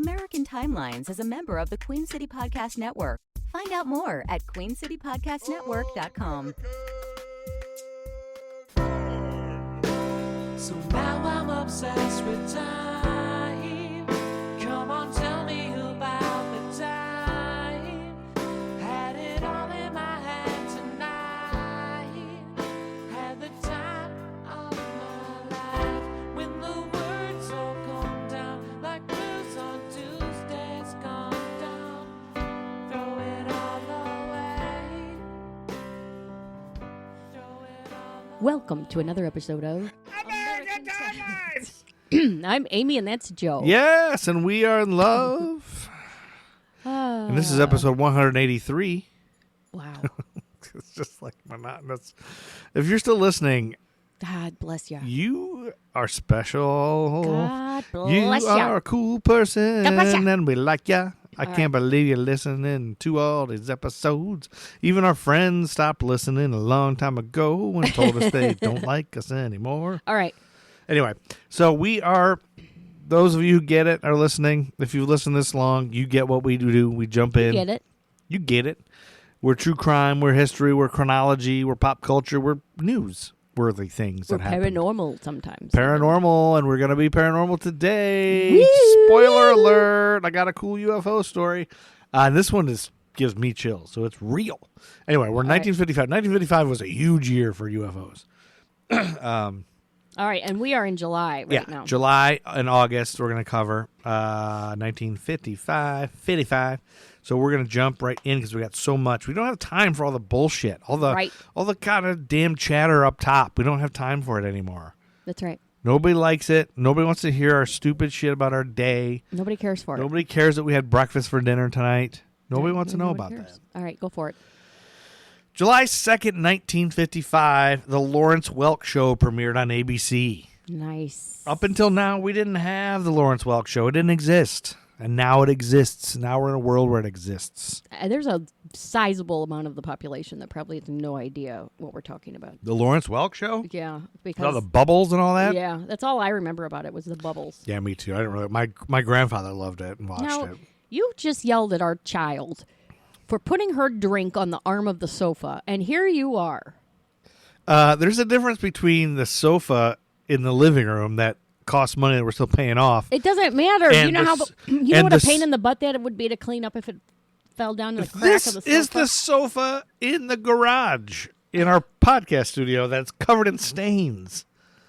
American Timelines is a member of the Queen City Podcast Network. Find out more at queencitypodcastnetwork.com. So now I'm obsessed with time. Come on, tell me about the time. Had it all in my hand tonight. Had the time of my life. When the words all come down like blues on Tuesdays come down. Throw it all away. Throw it all away. Welcome to another episode of American Timelines. I'm Amy, and that's Joe. Yes, and we are in love. And this is episode 183. Wow. It's just like monotonous. If you're still listening, God bless you. you are special. God You bless you. are a cool person, God bless ya. and we like ya. I can't believe you're listening to all these episodes. Even our friends stopped listening a long time ago and told us they don't like us anymore. All right. Anyway, so we are, those of you who get it are listening. If you've listened this long, you get what we do. We jump in. Get it? You get it. We're true crime. We're history. We're chronology. We're pop culture. We're newsworthy things We're that happen. paranormal sometimes. Paranormal, and we're going to be paranormal today. Woo! Spoiler alert. I got a cool UFO story. And this one gives me chills, so it's real. Anyway, we're 1955. 1955 was a huge year for UFOs. All right, and we are in July right now. July and August we're going to cover 1955. So we're going to jump right in because we got so much. We don't have time for all the bullshit, all the kind of damn chatter up top. We don't have time for it anymore. That's right. Nobody likes it. Nobody wants to hear our stupid shit about our day. Nobody cares for it. Nobody cares that we had breakfast for dinner tonight. Nobody wants to know about that. All right, go for it. July 2nd, 1955, the Lawrence Welk Show premiered on ABC. Nice. Up until now, we didn't have the Lawrence Welk Show. It didn't exist. And now it exists. Now we're in a world where it exists. There's a sizable amount of the population that probably has no idea what we're talking about. The Lawrence Welk Show? Yeah, because All the bubbles and all that? yeah, that's all I remember about it was the bubbles. Yeah, me too. I didn't really. My grandfather loved it and watched Now, it. you just yelled at our child for putting her drink on the arm of the sofa, and here you are. There's a difference between the sofa in the living room that costs money that we're still paying off. It doesn't matter. And You know and what a this- pain in the butt that it would be to clean up if it fell down in the crack This of the sofa. is the sofa in the garage in our podcast studio that's covered in stains.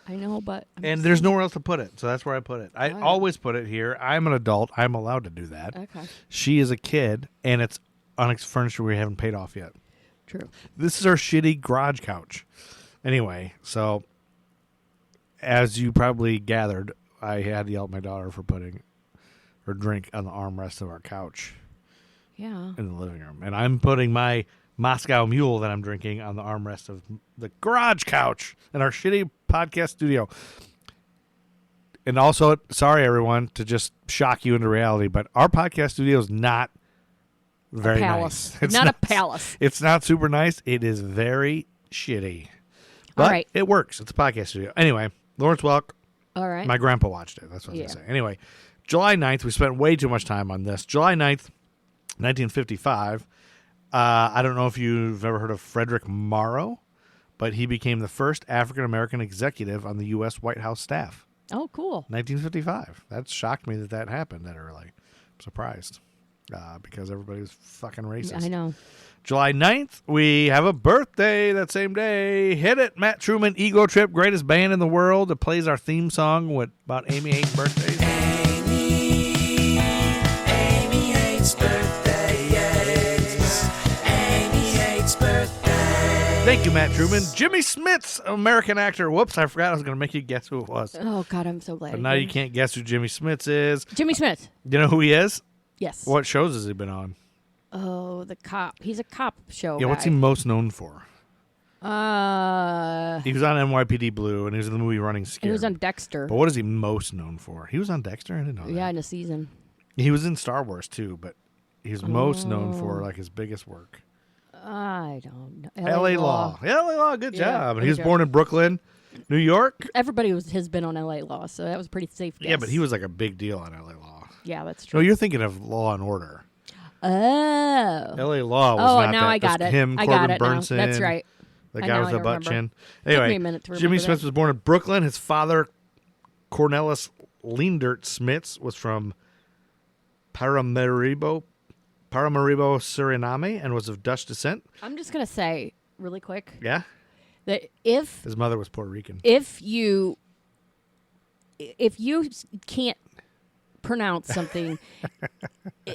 I know, but And there's nowhere else to put it, so that's where I put it. I All right. always put it here. I'm an adult. I'm allowed to do that. Okay, She is a kid, and it's on furniture we haven't paid off yet. true. This is our shitty garage couch. Anyway, so as you probably gathered, I had to yell at my daughter for putting her drink on the armrest of our couch Yeah. in the living room. And I'm putting my Moscow Mule that I'm drinking on the armrest of the garage couch in our shitty podcast studio. And also, sorry, everyone, to just shock you into reality, but our podcast studio is not very Palace. nice. It's Not a palace. It's not super nice. It is very shitty. But All right. it works. It's a podcast studio. Anyway, Lawrence Welk, All right. my grandpa watched it. That's what I was Yeah. going to say. Anyway, July 9th, we spent way too much time on this. July 9th, 1955. I don't know if you've ever heard of Frederick Morrow, but he became the first African-American executive on the U.S. White House staff. Oh, cool. 1955. That shocked me that happened that early. I'm surprised because everybody was fucking racist. I know. July 9th, we have a birthday that same day. Hit it, Matt Truman, Ego Trip, greatest band in the world. It plays our theme song with about Amy hates birthdays. Amy hates birthdays. Amy hates birthdays. Thank you, Matt Truman. Jimmy Smits, American actor. Whoops, I forgot I was going to make you guess who it was. Oh, God, I'm so glad. But now you can't guess who Jimmy Smits is. Jimmy Smith. You know who he is? Yes. What shows has he been on? Oh, the cop. He's a cop show Yeah, what's guy. he most known for? He He was on NYPD Blue, and he was in the movie Running Scared. was on Dexter. But what is he most known for? He was on Dexter? I didn't know that. Yeah, in a season. He was in Star Wars, too, but he's most known for, like, his biggest work. I don't know. L.A. Law. L.A. Law, good Yeah, job. And good he was job. born in Brooklyn, New York. Everybody has been on L.A. Law, so that was a pretty safe guess. Yeah, but he was, like, a big deal on L.A. Law. Yeah, that's No, true. you're thinking of Law and Order. Oh. L.A. Law was Oh, not now that. I got That's it. him, I Corbin got it now. Burnson. That's right. The I guy know, with I the don't butt remember. chin. Took Anyway, me a minute to Jimmy remember Smith that. was born in Brooklyn. His father, Cornelis Leendert Smits, was from Paramaribo, Suriname, and was of Dutch descent. I'm just going to say really quick Yeah? that if His mother was Puerto Rican. you can't pronounce something,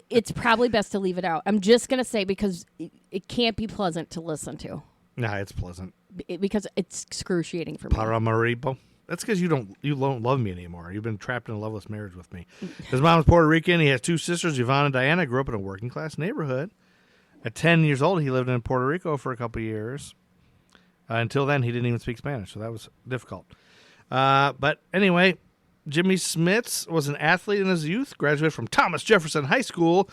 it's probably best to leave it out. I'm just going to say because it can't be pleasant to listen to Nah, it's pleasant. because it's excruciating for me. Paramaribo. That's because you don't love me anymore. You've been trapped in a loveless marriage with me. His mom is Puerto Rican. He has two sisters, Yvonne and Diana. Grew up in a working class neighborhood. At 10 years old, he lived in Puerto Rico for a couple of years. Until then, he didn't even speak Spanish, so that was difficult. But anyway, Jimmy Smits was an athlete in his youth. Graduated from Thomas Jefferson High School.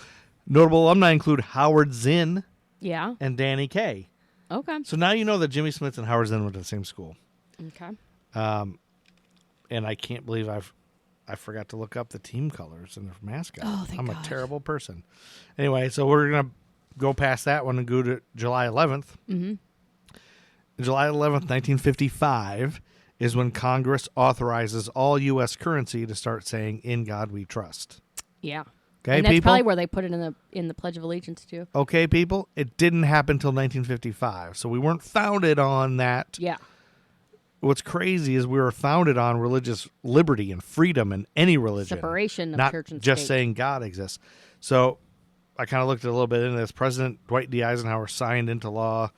Notable alumni include Howard Zinn Yeah. and Danny Kaye. Okay. So now you know that Jimmy Smits and Howard Zinn went to the same school. Okay. And I can't believe I forgot to look up the team colors and their mascot. Oh, thank I'm God. a terrible person. Anyway, so we're going to go past that one and go to July 11th. Mm-hmm. July 11th, 1955 is when Congress authorizes all U.S. currency to start saying, "In God We Trust." Yeah. Okay, and that's people? probably where they put it in the Pledge of Allegiance too. Okay, people? It didn't happen until 1955, so we weren't founded on that. Yeah. What's crazy is we were founded on religious liberty and freedom in any religion. Separation of not church and just state. saying God exists. So I kind of looked a little bit into this. President Dwight D. Eisenhower signed into law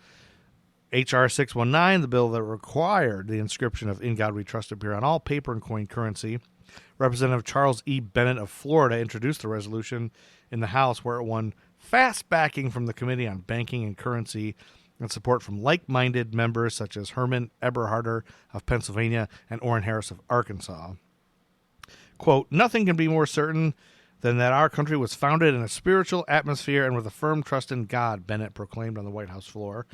H.R. 619, the bill that required the inscription of "In God We Trust" to appear on all paper and coin currency. Representative Charles E. Bennett of Florida introduced the resolution in the House, where it won fast backing from the Committee on Banking and Currency and support from like-minded members such as Herman Eberharder of Pennsylvania and Orrin Harris of Arkansas. Quote, "Nothing can be more certain than that our country was founded in a spiritual atmosphere and with a firm trust in God," Bennett proclaimed on the White House floor,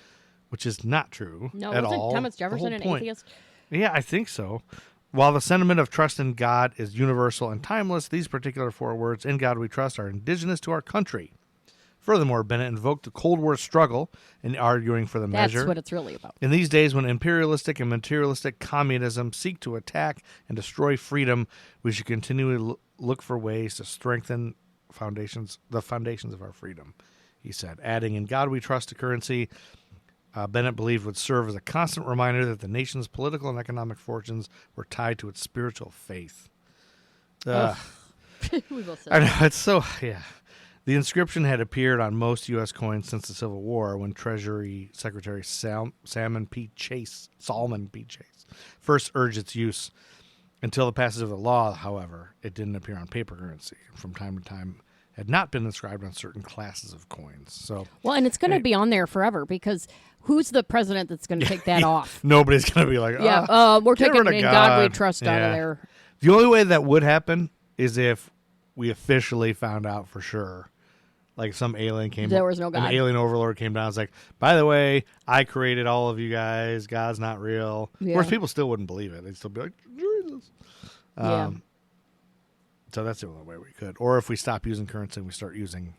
which is not true No, at wasn't all. Thomas The whole Jefferson an point. atheist? Yeah, I think so. While the sentiment of trust in God is universal and timeless, these particular four words, "In God We Trust," are indigenous to our country. Furthermore, Bennett invoked the Cold War struggle in arguing for the That's measure. what it's really about. In these days when imperialistic and materialistic communism seek to attack and destroy freedom, we should continually look for ways to strengthen the foundations of our freedom, he said. Adding, "In God We Trust" to currency, Bennett believed would serve as a constant reminder that the nation's political and economic fortunes were tied to its spiritual faith. We will say. I know, it's so, yeah. The inscription had appeared on most U.S. coins since the Civil War when Treasury Secretary Salmon P. Chase first urged its use. Until the passage of the law, however, it didn't appear on paper currency. From time to time, had not been inscribed on certain classes of coins. So Well, and it's going to be on there forever because who's the president that's going to take that off? nobody's going to be like, Yeah, we're get taking rid of "In God We God." Trust" out Yeah. of there. The only way that would happen is if we officially found out for sure. Like some alien came, There was no God. An alien overlord came down. It's like, by the way, I created all of you guys. God's not real. Of course, Yeah. people still wouldn't believe it. They'd still be like, Jesus. Yeah. So that's the only way we could. Or if we stop using currency and we start using,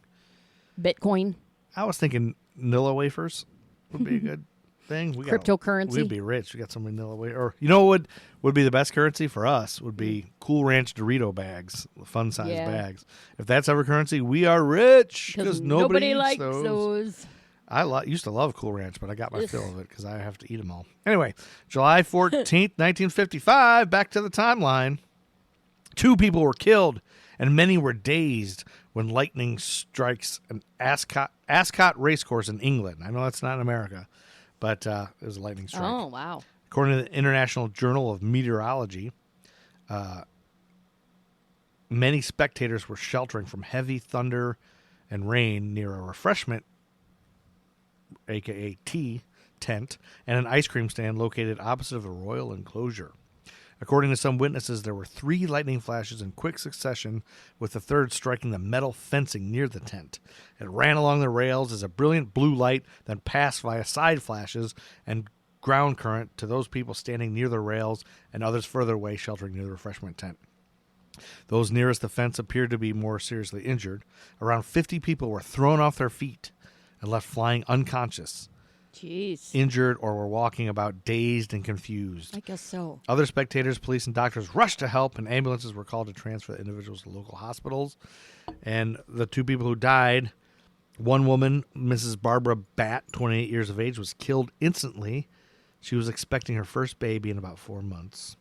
Bitcoin. I was thinking Nilla wafers would be a good thing. Cryptocurrency. We'd be rich. We got so many Nilla wafers. Or you know what would be the best currency for us would be Cool Ranch Dorito bags, fun size Yeah. bags. If that's ever currency, we are rich because nobody eats likes those. I used to love Cool Ranch, but I got my fill of it because I have to eat them all. Anyway, July 14th, 1955, back to the timeline. 2 people were killed and many were dazed when lightning strikes an Ascot racecourse in England. I know that's not in America, but it was a lightning strike. Oh, wow. According to the International Journal of Meteorology, many spectators were sheltering from heavy thunder and rain near a refreshment, a.k.a. tea, tent, and an ice cream stand located opposite of the royal enclosure. According to some witnesses, there were 3 lightning flashes in quick succession, with the third striking the metal fencing near the tent. It ran along the rails as a brilliant blue light, then passed via side flashes and ground current to those people standing near the rails and others further away sheltering near the refreshment tent. Those nearest the fence appeared to be more seriously injured. Around 50 people were thrown off their feet and left flying unconscious, Jeez. injured, or were walking about dazed and confused. I guess so. Other spectators, police, and doctors rushed to help, and ambulances were called to transfer the individuals to local hospitals. And the 2 people who died, one woman, Mrs. Barbara Batt, 28 years of age, was killed instantly. She was expecting her first baby in about 4 months.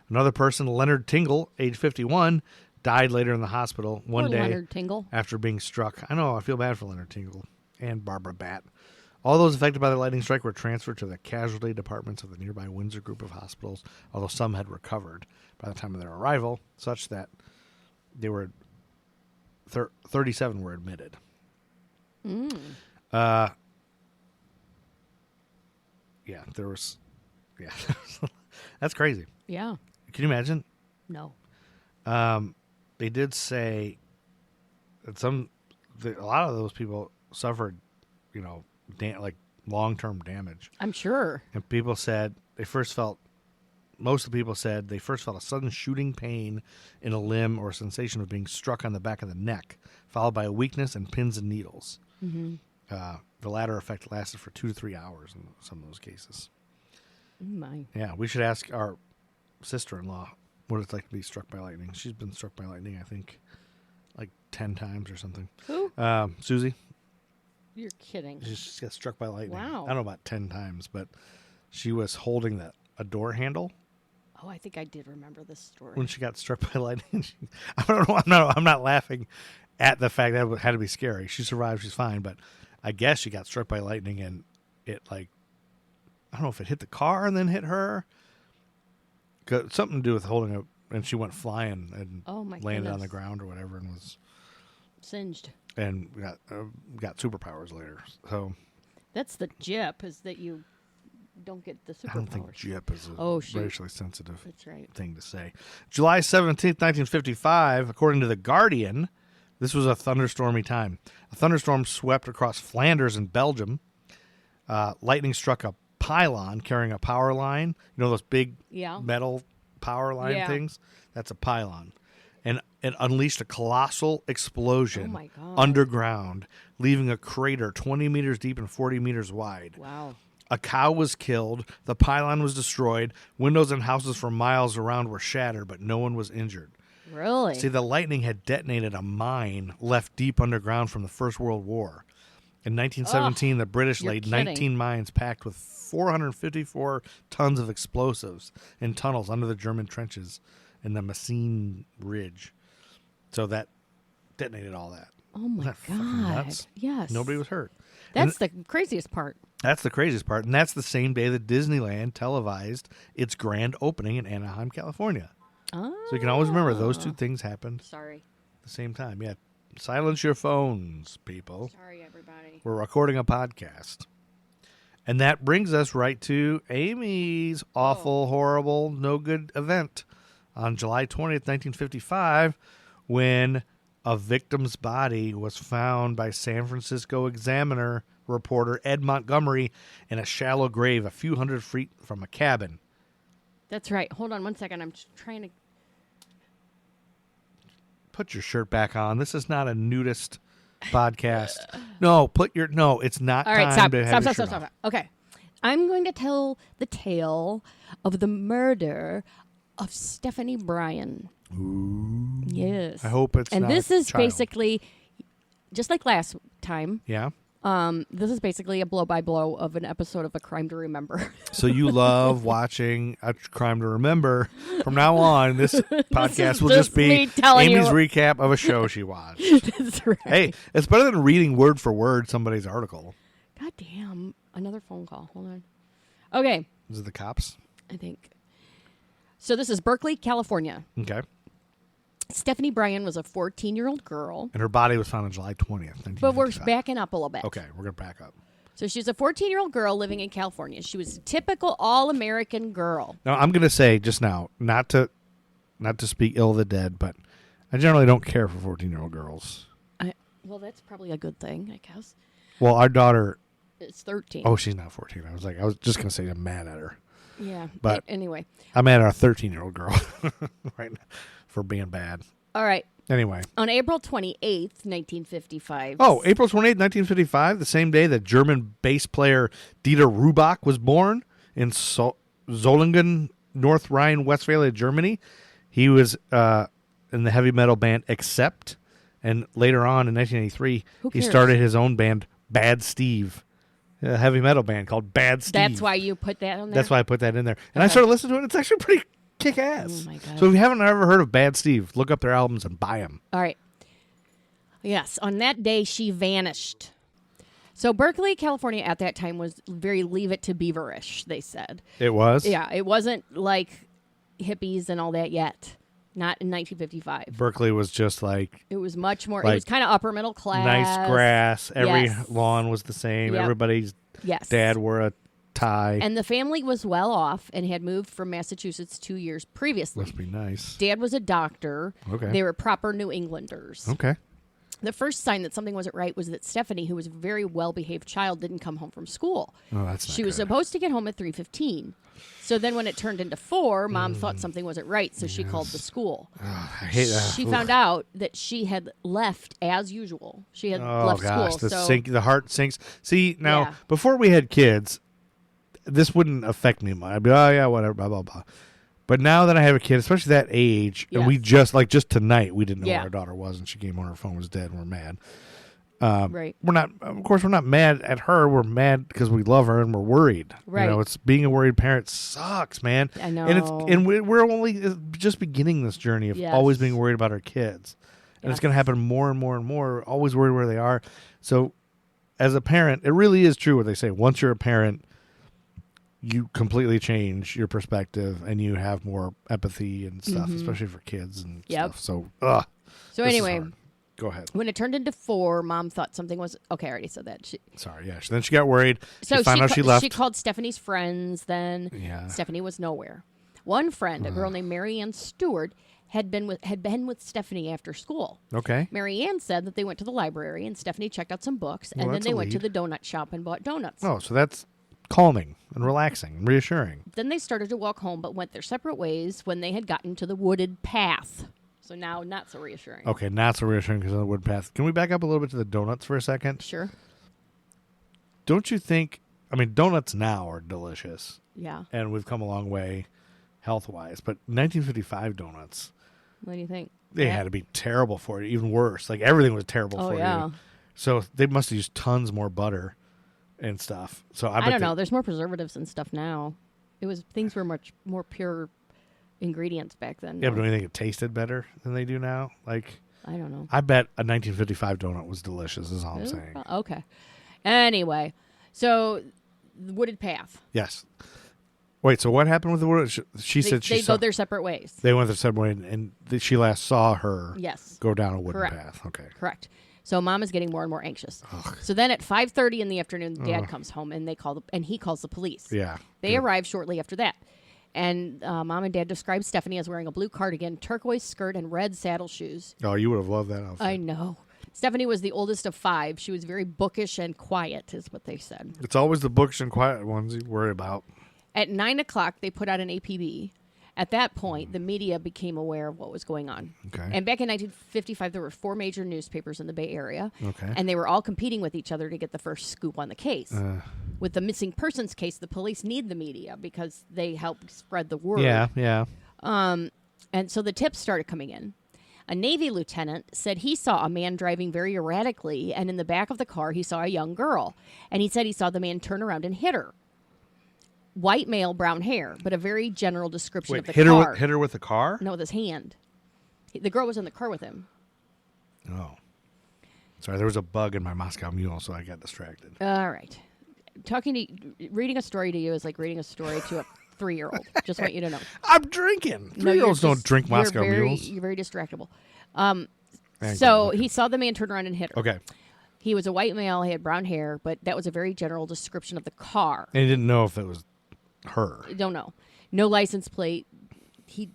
Another person, Leonard Tingle, age 51, died later in the hospital one Poor day Leonard Tingle. after being struck. I know, I feel bad for Leonard Tingle and Barbara Batt. All those affected by the lightning strike were transferred to the casualty departments of the nearby Windsor group of hospitals, although some had recovered by the time of their arrival, such that they were 37 were admitted. Yeah, there was, yeah, that's crazy. Yeah. Can you imagine? No. They did say that a lot of those people suffered, like long-term damage. I'm sure. And people said most of the people said they first felt a sudden shooting pain in a limb or a sensation of being struck on the back of the neck, followed by a weakness and pins and needles. Mm-hmm. The latter effect lasted for 2 to 3 hours in some of those cases. My. Yeah, we should ask our sister-in-law what it's like to be struck by lightning. She's been struck by lightning, I think, like 10 times or something. Who? Susie. You're kidding. She just got struck by lightning. Wow. I don't know about 10 times, but she was holding a door handle. Oh, I think I did remember this story. When she got struck by lightning. I don't know. I'm not laughing at the fact that it had to be scary. She survived. She's fine. But I guess she got struck by lightning and it, like, I don't know if it hit the car and then hit her. Got something to do with holding it. And she went flying and landed on the ground or whatever and was singed. And got superpowers later. So that's the jip, is that you don't get the superpowers. I don't think jip is a racially sensitive thing to say. July 17th, 1955, according to The Guardian, this was a thunderstormy time. A thunderstorm swept across Flanders in Belgium. Lightning struck a pylon carrying a power line. You know those big metal power line things? That's a pylon. And it unleashed a colossal explosion underground, leaving a crater 20 meters deep and 40 meters wide. Wow. A cow was killed. The pylon was destroyed. Windows in houses for miles around were shattered, but no one was injured. Really? See, the lightning had detonated a mine left deep underground from the First World War. In 1917, the British laid 19 mines packed with 454 tons of explosives in tunnels under the German trenches in the Messines Ridge. So that detonated all that. Oh, my God. Yes. Nobody was hurt. That's the craziest part. That's the craziest part. And that's the same day that Disneyland televised its grand opening in Anaheim, California. Oh. So you can always remember those two things happened Sorry. at the same time. Yeah. Silence your phones, people. Sorry, everybody. We're recording a podcast. And that brings us right to Amy's awful, horrible, no good event on July 20th, 1955, when a victim's body was found by San Francisco Examiner reporter Ed Montgomery in a shallow grave a few hundred feet from a cabin. That's right. Hold on one second. I'm just trying to... Put your shirt back on. This is not a nudist podcast. No, it's not All right, stop. Okay. I'm going to tell the tale of the murder of Stephanie Bryan. Ooh. Yes. I hope it's and not this a is child. basically, just like last time, Yeah. this is basically a blow-by-blow of an episode of A Crime to Remember. So you love watching A Crime to Remember. From now on, this podcast will just be Amy's recap of a show she watched. That's right. Hey, it's better than reading word for word somebody's article. God damn. Another phone call. Hold on. Okay. Is it the cops? I think. So this is Berkeley, California. Okay. Stephanie Bryan was a 14-year-old girl. And her body was found on July 20th, But we're backing up a little bit. Okay, we're going to back up. So she's a 14-year-old girl living in California. She was a typical all-American girl. Now, I'm going to say just now, not to speak ill of the dead, but I generally don't care for 14-year-old girls. Well, that's probably a good thing, I guess. Well, our daughter... It's 13. Oh, she's not 14. I was just going to say I'm mad at her. Yeah. But anyway. I'm mad at our 13-year-old girl right now. for being bad. All right. Anyway. On April 28th, 1955. Oh, April 28th, 1955, the same day that German bass player Dieter Rubach was born in Solingen, North Rhine-Westphalia, Germany. He was in the heavy metal band Accept, and later on in 1983, he started his own band, Bad Steve, a heavy metal band called Bad Steve. That's why you put that on there? That's why I put that in there. And I started listening to it. It's actually pretty kick-ass. Oh, my God. So if you haven't ever heard of Bad Steve, look up their albums and buy them. All right. Yes, on that day, she vanished. So Berkeley, California at that time was very Leave It to Beaver-ish, they said. It was? Yeah, it wasn't like hippies and all that yet. Not in 1955. Berkeley was just like... It was much more... Like, it was kind of upper middle class. Nice grass. Every Yes. lawn was the same. Yep. Everybody's dad wore a tie. And the family was well off and had moved from Massachusetts 2 years previously. Must be nice. Dad was a doctor. Okay. They were proper New Englanders. Okay. The first sign that something wasn't right was that Stephanie, who was a very well-behaved child, didn't come home from school. Oh, that's not She was good. supposed to get home at 3:15. So then when it turned into 4, Mom thought something wasn't right, so she called the school. I hate that. She found out that she had left as usual. She had Oh, left gosh. school. The heart sinks. See, now, Yeah. before we had kids, this wouldn't affect me much. I'd be, oh, yeah, whatever, blah, blah, blah. But now that I have a kid, especially that age, and we Yes. just tonight, we didn't know Yeah. where our daughter was, and she came on, her phone was dead, and we're mad. Right. Of course, we're not mad at her. We're mad because we love her and we're worried. Right. You know, it's being a worried parent sucks, man. I know. And we're only just beginning this journey of Yes. always being worried about our kids. And it's Yes. going to happen more and more and more, always worried where they are. So as a parent, it really is true what they say. Once you're a parent, you completely change your perspective and you have more empathy and stuff, especially for kids and Yep. stuff. So, So this is anyway, hard. Go ahead. when it turned into 4, Mom thought something was... Okay, I already said that. Sorry, yeah. Then she got worried. So she found out she left. She called Stephanie's friends then. Yeah. Stephanie was nowhere. One friend, a girl named Mary Ann Stewart, had been with Stephanie after school. Okay. Mary Ann said that they went to the library and Stephanie checked out some books, Well, and then that's they a went to lead. the donut shop and bought donuts. Oh, so that's calming and relaxing and reassuring. Then they started to walk home, but went their separate ways when they had gotten to the wooded path. So now, not so reassuring. Okay, not so reassuring because of the wood path. Can we back up a little bit to the donuts for a second? Sure. Don't you think, I mean, donuts now are delicious, Yeah. and we've come a long way health-wise, but 1955 donuts, What do you think? they Yeah. had to be terrible for you, even worse. Like, everything was terrible Oh, for yeah. you. So they must have used tons more butter and stuff. So I don't know. There's more preservatives and stuff now. Things were much more pure ingredients back then. Yeah, but don't you think it tasted better than they do now? Like, I don't know. I bet a 1955 donut was delicious, is all I'm saying. Okay. Anyway, so the wooded path. Yes. Wait, so what happened with the wood? She said she they saw, go their separate ways. they went their separate way, and she last saw her Yes. go down a wooden Correct. path. Okay. Correct. So Mom is getting more and more anxious. So then at 5:30 in the afternoon, Dad comes home and he calls the police. Yeah. They arrive shortly after that. And Mom and Dad describe Stephanie as wearing a blue cardigan, turquoise skirt, and red saddle shoes. Oh, you would have loved that outfit. I know. Stephanie was the oldest of 5. She was very bookish and quiet, is what they said. It's always the books and quiet ones you worry about. At 9 o'clock, they put out an APB. At that point, the media became aware of what was going on. Okay. And back in 1955, there were 4 major newspapers in the Bay Area. Okay. And they were all competing with each other to get the first scoop on the case. With the missing persons case, the police need the media because they help spread the word. Yeah. And so the tips started coming in. A Navy lieutenant said he saw a man driving very erratically, and in the back of the car, he saw a young girl. And he said he saw the man turn around and hit her. White male, brown hair, but a very general description of the car. hit her with the car? No, with his hand. The girl was in the car with him. Oh. Sorry, there was a bug in my Moscow Mule, so I got distracted. All right. Reading a story to you is like reading a story to a 3-year-old. Just want you to know. I'm drinking. No, 3-year-olds you're don't just- drink Moscow Mules. You're very distractible. I ain't So gonna look. he saw the man turn around and hit her. Okay. He was a white male. He had brown hair, but that was a very general description of the car. And he didn't know if it was her. Don't know. No license plate.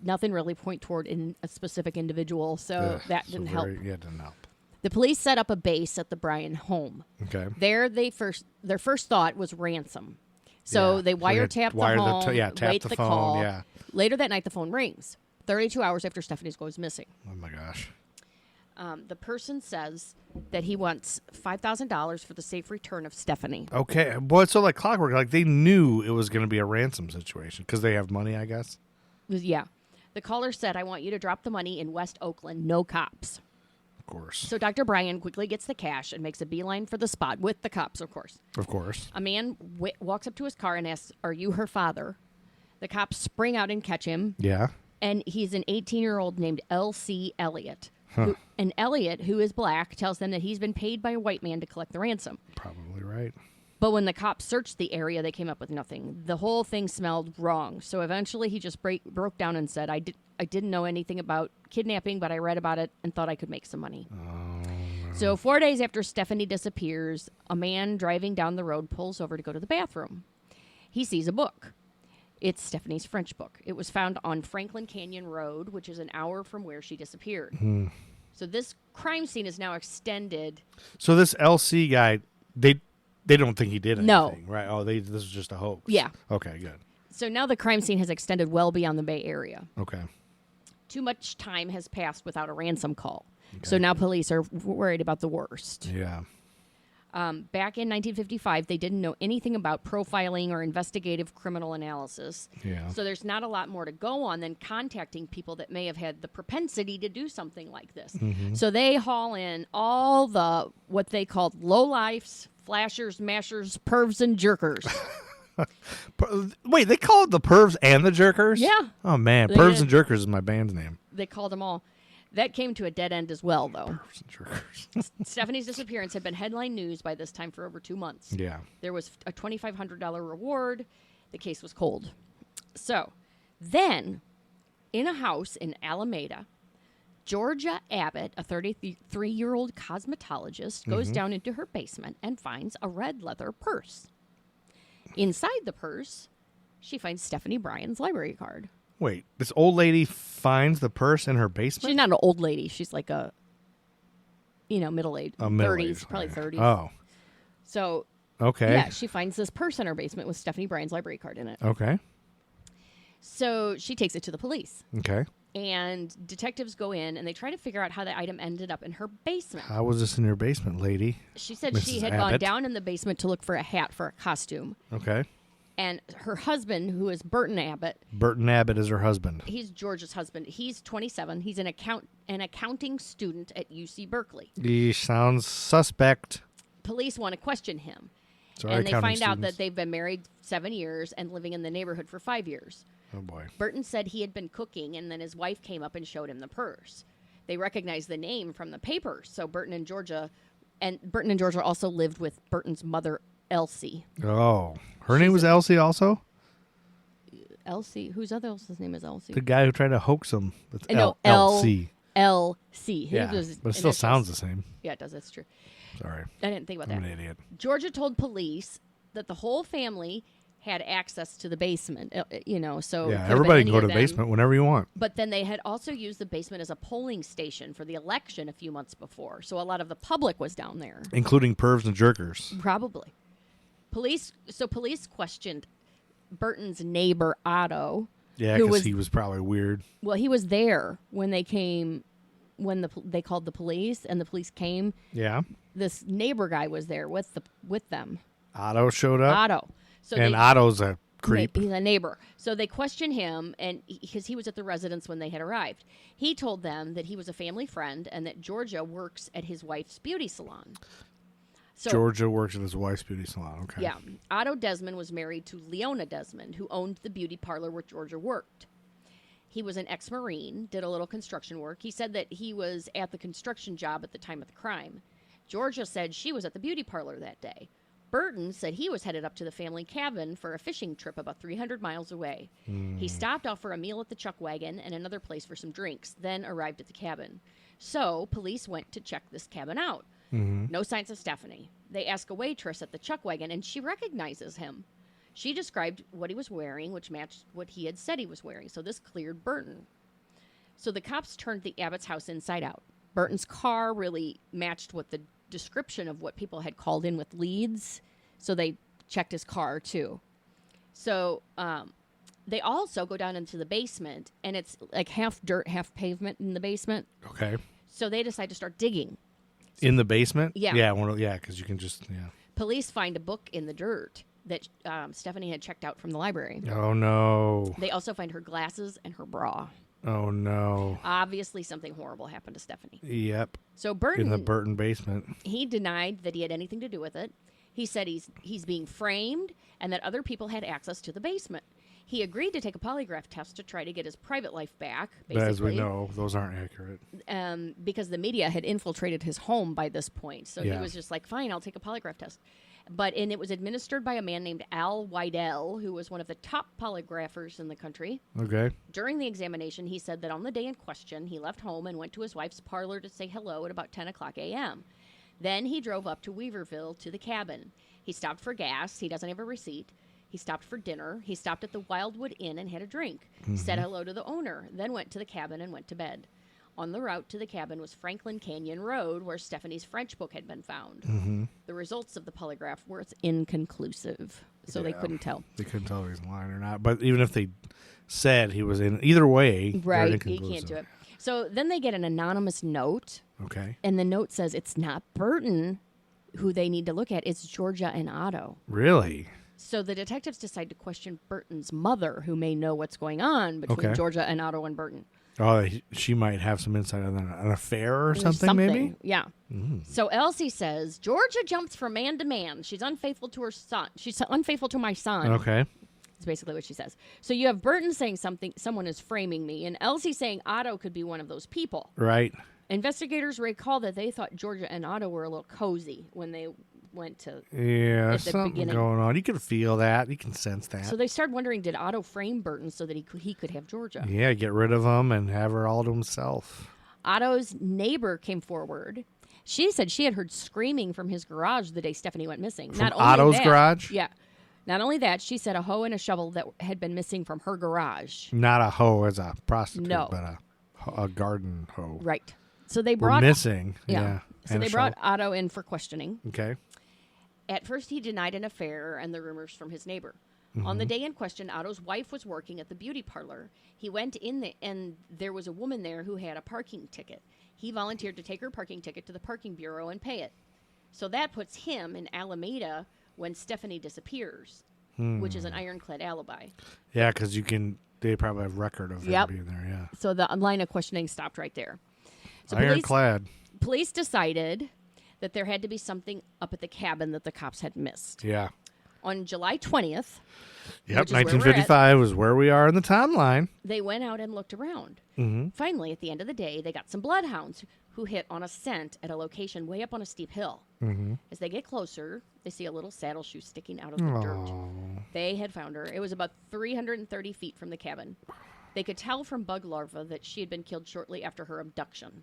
Nothing really point toward a specific individual, so Ugh, that so didn't help. Yeah, it didn't help. The police set up a base at the Bryan home. Okay. There, their first thought was ransom. So Yeah. they So they wiretapped the wired the home, tapped wait the the phone, call. yeah. Later that night, the phone rings. 32 hours after Stephanie goes missing. Oh, my gosh. The person says that he wants $5,000 for the safe return of Stephanie. Okay. Boy, so like clockwork, like they knew it was going to be a ransom situation because they have money, I guess. Yeah. The caller said, I want you to drop the money in West Oakland. No cops. Of course. So Dr. Bryan quickly gets the cash and makes a beeline for the spot with the cops, of course. Of course. A man walks up to his car and asks, are you her father? The cops spring out and catch him. Yeah. And he's an 18-year-old named L.C. Elliott. Huh. And Elliott, who is black, tells them that he's been paid by a white man to collect the ransom. Probably right. But when the cops searched the area, they came up with nothing. The whole thing smelled wrong. So eventually he just broke down and said, I didn't know anything about kidnapping, but I read about it and thought I could make some money. So 4 days after Stephanie disappears, a man driving down the road pulls over to go to the bathroom. He sees a book. It's Stephanie's French book. It was found on Franklin Canyon Road, which is an hour from where she disappeared. So this crime scene is now extended. So this LC guy, they don't think he did anything, No. right? Oh, this was just a hoax. Yeah. Okay, good. So now the crime scene has extended well beyond the Bay Area. Okay. Too much time has passed without a ransom call. So now police are worried about the worst. Yeah. Back in 1955, they didn't know anything about profiling or investigative criminal analysis. Yeah. So there's not a lot more to go on than contacting people that may have had the propensity to do something like this. So they haul in all the, what they called lowlifes, flashers, mashers, pervs, and jerkers. Wait, they call it the Pervs and the Jerkers? Yeah. Oh, man. They Pervs did. and Jerkers is my band's name. They called them all. That came to a dead end as well, though. Pervs and Jerkers. Stephanie's disappearance had been headline news by this time for over 2 months. Yeah. There was a $2,500 reward. The case was cold. So then, in a house in Alameda, Georgia Abbott, a 33-year-old cosmetologist, goes down into her basement and finds a red leather purse. Inside the purse, she finds Stephanie Bryan's library card. Wait, this old lady finds the purse in her basement? She's not an old lady. She's like a, middle-aged. 30s, probably 30s. Oh, So, okay. yeah, she finds this purse in her basement with Stephanie Bryan's library card in it. Okay. So she takes it to the police. Okay. And detectives go in and they try to figure out how the item ended up in her basement. How was this in your basement, lady? She said she Mrs. had gone Abbott? down in the basement to look for a hat for a costume. Okay. And her husband, who is Burton Abbott, Burton Abbott is her husband. he's George's husband. He's 27. He's an accounting student at UC Berkeley. He sounds suspect. Police want to question him. Sorry, And they accounting find out students. that they've been married 7 years and living in the neighborhood for 5 years. Oh, boy. Burton said he had been cooking, and then his wife came up and showed him the purse. They recognized the name from the papers. So Burton and Georgia also lived with Burton's mother, Elsie. Oh. Her name was Elsie also? Elsie? Whose other else's name is Elsie? The guy who tried to hoax him. That's No, Elsie. L.C. Yeah, but it still sounds the same. Yeah, it does. That's true. Sorry. I didn't think about I'm that. an idiot. Georgia told police that the whole family had access to the basement, so it Yeah, could've been everybody any can go of to the them. basement whenever you want. But then they had also used the basement as a polling station for the election a few months before. So a lot of the public was down there. Including pervs and jerkers. Probably. Police questioned Burton's neighbor, Otto. Yeah, who because he was probably weird. Well, he was there when they came, they called the police, and the police came. Yeah. This neighbor guy was there with them. Otto showed up. Otto. So And Otto's a creep. He's a neighbor. So they questioned him, and because he was at the residence when they had arrived. He told them that he was a family friend and that Georgia works at his wife's beauty salon. So, Georgia works at his wife's beauty salon. Okay. yeah. Otto Desmond was married to Leona Desmond, who owned the beauty parlor where Georgia worked. He was an ex-Marine, did a little construction work. He said that he was at the construction job at the time of the crime. Georgia said she was at the beauty parlor that day. Burton said he was headed up to the family cabin for a fishing trip about 300 miles away. He stopped off for a meal at the Chuck Wagon and another place for some drinks, then arrived at the cabin. So police went to check this cabin out. No signs of Stephanie. They ask a waitress at the Chuck Wagon, and she recognizes him. She described what he was wearing, which matched what he had said he was wearing. So this cleared Burton. So the cops turned the Abbott's house inside out. Burton's car really matched what the description of what people had called in with leads. So they checked his car, too. So They also go down into the basement, and it's like half dirt, half pavement in the basement. Okay. So they decide to start digging. In the basement? Yeah. Yeah, because you can just, Police find a book in the dirt that Stephanie had checked out from the library. Oh, no. They also find her glasses and her bra. Oh, no. Obviously, something horrible happened to Stephanie. Yep. So Burton, In the Burton basement. he denied that he had anything to do with it. He said he's being framed and that other people had access to the basement. He agreed to take a polygraph test to try to get his private life back, But basically. as we know, those aren't accurate. Because the media had infiltrated his home by this point. So Yeah. he was just like, fine, I'll take a polygraph test. And it was administered by a man named Al Wydell, who was one of the top polygraphers in the country. Okay. During the examination, he said that on the day in question, he left home and went to his wife's parlor to say hello at about 10 o'clock a.m. Then he drove up to Weaverville to the cabin. He stopped for gas. He doesn't have a receipt. He stopped for dinner. He stopped at the Wildwood Inn and had a drink. Said hello to the owner, then went to the cabin and went to bed. On the route to the cabin was Franklin Canyon Road, where Stephanie's French book had been found. The results of the polygraph were inconclusive, so they couldn't tell. They couldn't tell if he was lying or not. But even if they said he was in, either way, they're Right, you inconclusive. can't do it. So then they get an anonymous note, Okay. and the note says it's not Burton who they need to look at, it's Georgia and Otto. Really? So the detectives decide to question Burton's mother, who may know what's going on between Okay. Georgia and Otto and Burton. Oh, she might have some insight on an affair or something, maybe? Yeah. So Elsie says, Georgia jumps from man to man. She's unfaithful to her son. She's unfaithful to my son. Okay. That's basically what she says. So you have Burton saying someone is framing me, and Elsie saying Otto could be one of those people. Right. Investigators recall that they thought Georgia and Otto were a little cozy when they went to... Yeah, At the something beginning. going on. You can feel that. You can sense that. So they started wondering, did Otto frame Burton so that he could have Georgia? Yeah, get rid of him and have her all to himself. Otto's neighbor came forward. She said she had heard screaming from his garage the day Stephanie went missing. From Otto's garage? Yeah. Not only that, she said a hoe and a shovel that had been missing from her garage. Not a hoe as a prostitute, No. but a garden hoe. Right. So they We're brought... missing. Yeah. So And they a brought shovel. Otto in for questioning. Okay. At first, he denied an affair and the rumors from his neighbor. On the day in question, Otto's wife was working at the beauty parlor. He went in and there was a woman there who had a parking ticket. He volunteered to take her parking ticket to the parking bureau and pay it. So that puts him in Alameda when Stephanie disappears, which is an ironclad alibi. Yeah, because they probably have record of Yep. him being there, yeah. So the line of questioning stopped right there. So Ironclad. police decided that there had to be something up at the cabin that the cops had missed. Yeah. On July 20th, Yep, which is where we're 1955 is where we are in the timeline. they went out and looked around. Mm-hmm. Finally, at the end of the day, they got some bloodhounds who hit on a scent at a location way up on a steep hill. Mm-hmm. As they get closer, they see a little saddle shoe sticking out of the dirt. They had found her. It was about 330 feet from the cabin. They could tell from bug larvae that she had been killed shortly after her abduction.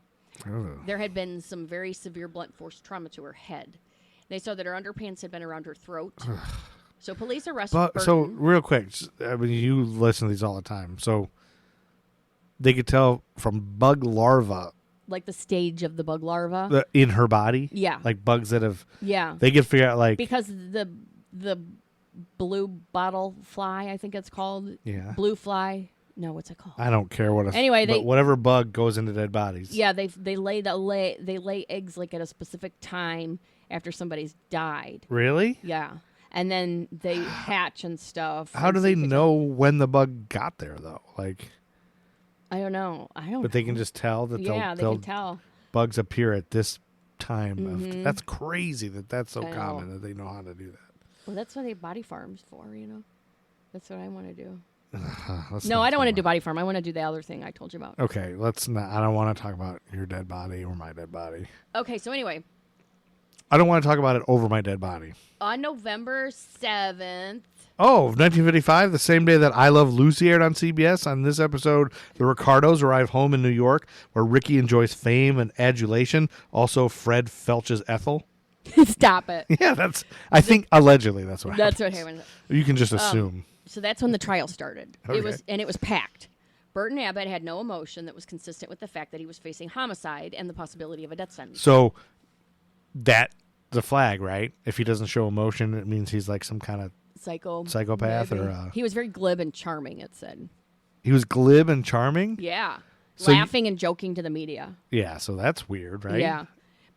There had been some very severe blunt force trauma to her head. They saw that her underpants had been around her throat. So police arrested Burton. So, real quick, I mean, you listen to these all the time. So, they could tell from bug larvae Like the stage of the bug larva. in her body? Yeah. Like bugs that have... Yeah. They could figure out, like... Because the blue bottle fly, I think it's called. Yeah. Blue fly. No, what's it called? I don't care what... Anyway, but whatever bug goes into dead bodies. Yeah, they lay eggs like at a specific time after somebody's died. Really? Yeah. And then they hatch and stuff. How and do see they if it- know when the bug got there, though? Like... I don't know. But they can just tell that Yeah, they they'll can tell. bugs appear at this time. Mhm. That's crazy that's so I know. common that they know how to do that. Well, that's what they have body farms for, you know. That's what I want to do. Let's No, not I don't want to talk do body farm. I want to do the other thing I told you about. about- Okay, let's not. I don't want to talk about your dead body or my dead body. Okay, so anyway, I don't want to talk about it over my dead body. on November 7th, Oh, 1955, the same day that I Love Lucy aired on CBS. On this episode, the Ricardos arrive home in New York, where Ricky enjoys fame and adulation. Also, Fred Felch's Ethel. stop it. Yeah, I think allegedly that's what That's what happens. happened. You can just assume. So that's when the trial started. Okay. It was packed. Burton Abbott had no emotion that was consistent with the fact that he was facing homicide and the possibility of a death sentence. So, that's the flag, right? If he doesn't show emotion, it means he's like some kind of psychopath, maybe. or He was very glib and charming, it said. he was glib and charming. Yeah. So Laughing and joking to the media. Yeah, so that's weird, right? Yeah.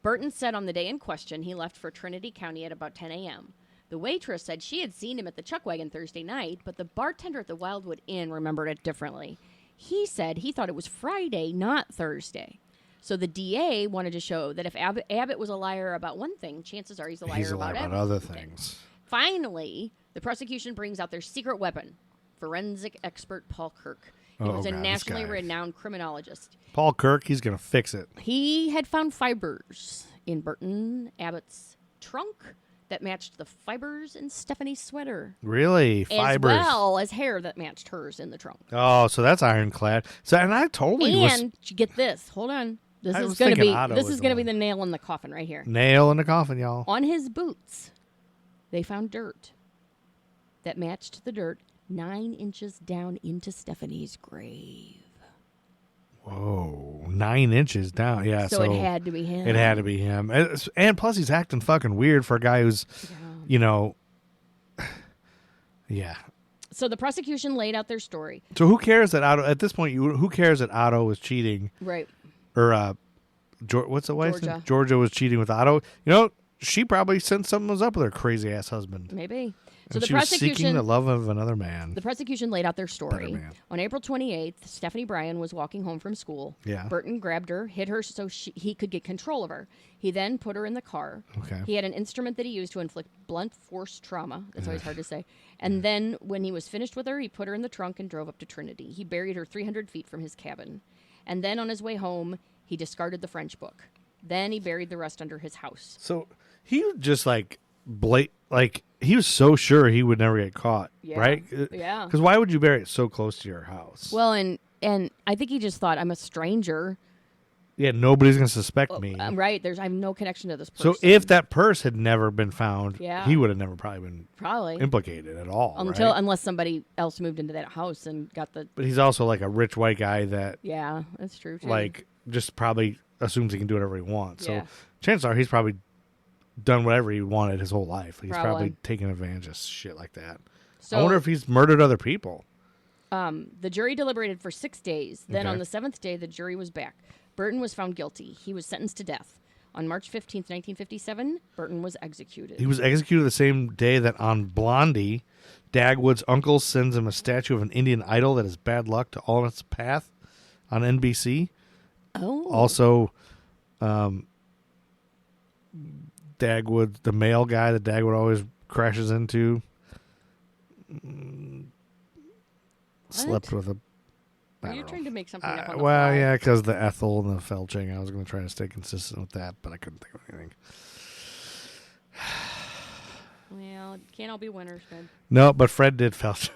Burton said on the day in question he left for Trinity County at about 10 a.m. The waitress said she had seen him at the Chuck Wagon Thursday night, but the bartender at the Wildwood Inn remembered it differently. He said he thought it was Friday, not Thursday. So the DA wanted to show that if Abbott was a liar about one thing, chances are he's a liar about other everything. things. Finally, the prosecution brings out their secret weapon, forensic expert Paul Kirk. He was a nationally renowned criminologist. Paul Kirk, he's going to fix it. He had found fibers in Burton Abbott's trunk that matched the fibers in Stephanie's sweater. Really? Fibers. As well as hair that matched hers in the trunk. Oh, so that's ironclad. So, and I totally And get this. Hold on. This is going to be the nail in the coffin right here. Nail in the coffin, y'all. On his boots, they found dirt that matched the dirt 9 inches down into Stephanie's grave. Whoa, 9 inches down. Yeah, so it had to be him. It had to be him. And plus, he's acting fucking weird for a guy who's, yeah. So the prosecution laid out their story. So who cares that Otto, at this point, who cares that Otto was cheating? Right. Or, what's the wife's name? Georgia was cheating with Otto. She probably sent someone up with her crazy ass husband. Maybe. So and she was seeking the love of another man. The prosecution laid out their story. On April 28th, Stephanie Bryan was walking home from school. Yeah. Burton grabbed her, hit her so he could get control of her. He then put her in the car. Okay. He had an instrument that he used to inflict blunt force trauma. That's always hard to say. And then when he was finished with her, he put her in the trunk and drove up to Trinity. He buried her 300 feet from his cabin. And then on his way home, he discarded the French book. Then he buried the rest under his house. So he just he was so sure he would never get caught, right? Yeah. Because why would you bury it so close to your house? Well, and I think he just thought, I'm a stranger. Yeah, nobody's going to suspect me. Right. I have no connection to this person. So if that purse had never been found, he would have never probably been implicated at all. Unless somebody else moved into that house and got the... But he's also like a rich white guy that... Yeah, that's true, too. Like, just probably assumes he can do whatever he wants. Yeah. So chances are he's probably done whatever he wanted his whole life. He's probably taken advantage of shit like that. So, I wonder if he's murdered other people. The jury deliberated for 6 days. Then on the 7th day, the jury was back. Burton was found guilty. He was sentenced to death. On March 15th, 1957, Burton was executed. He was executed the same day that on Blondie, Dagwood's uncle sends him a statue of an Indian idol that is bad luck to all in its path on NBC. Oh. Also, Dagwood, the male guy that Dagwood always crashes into, slept with a... Are you trying to make something up on the Well, fly? yeah, because the Ethel and the Felching. I was going to try to stay consistent with that, but I couldn't think of anything. Well, it can't all be winners, man. No, but Fred did Felch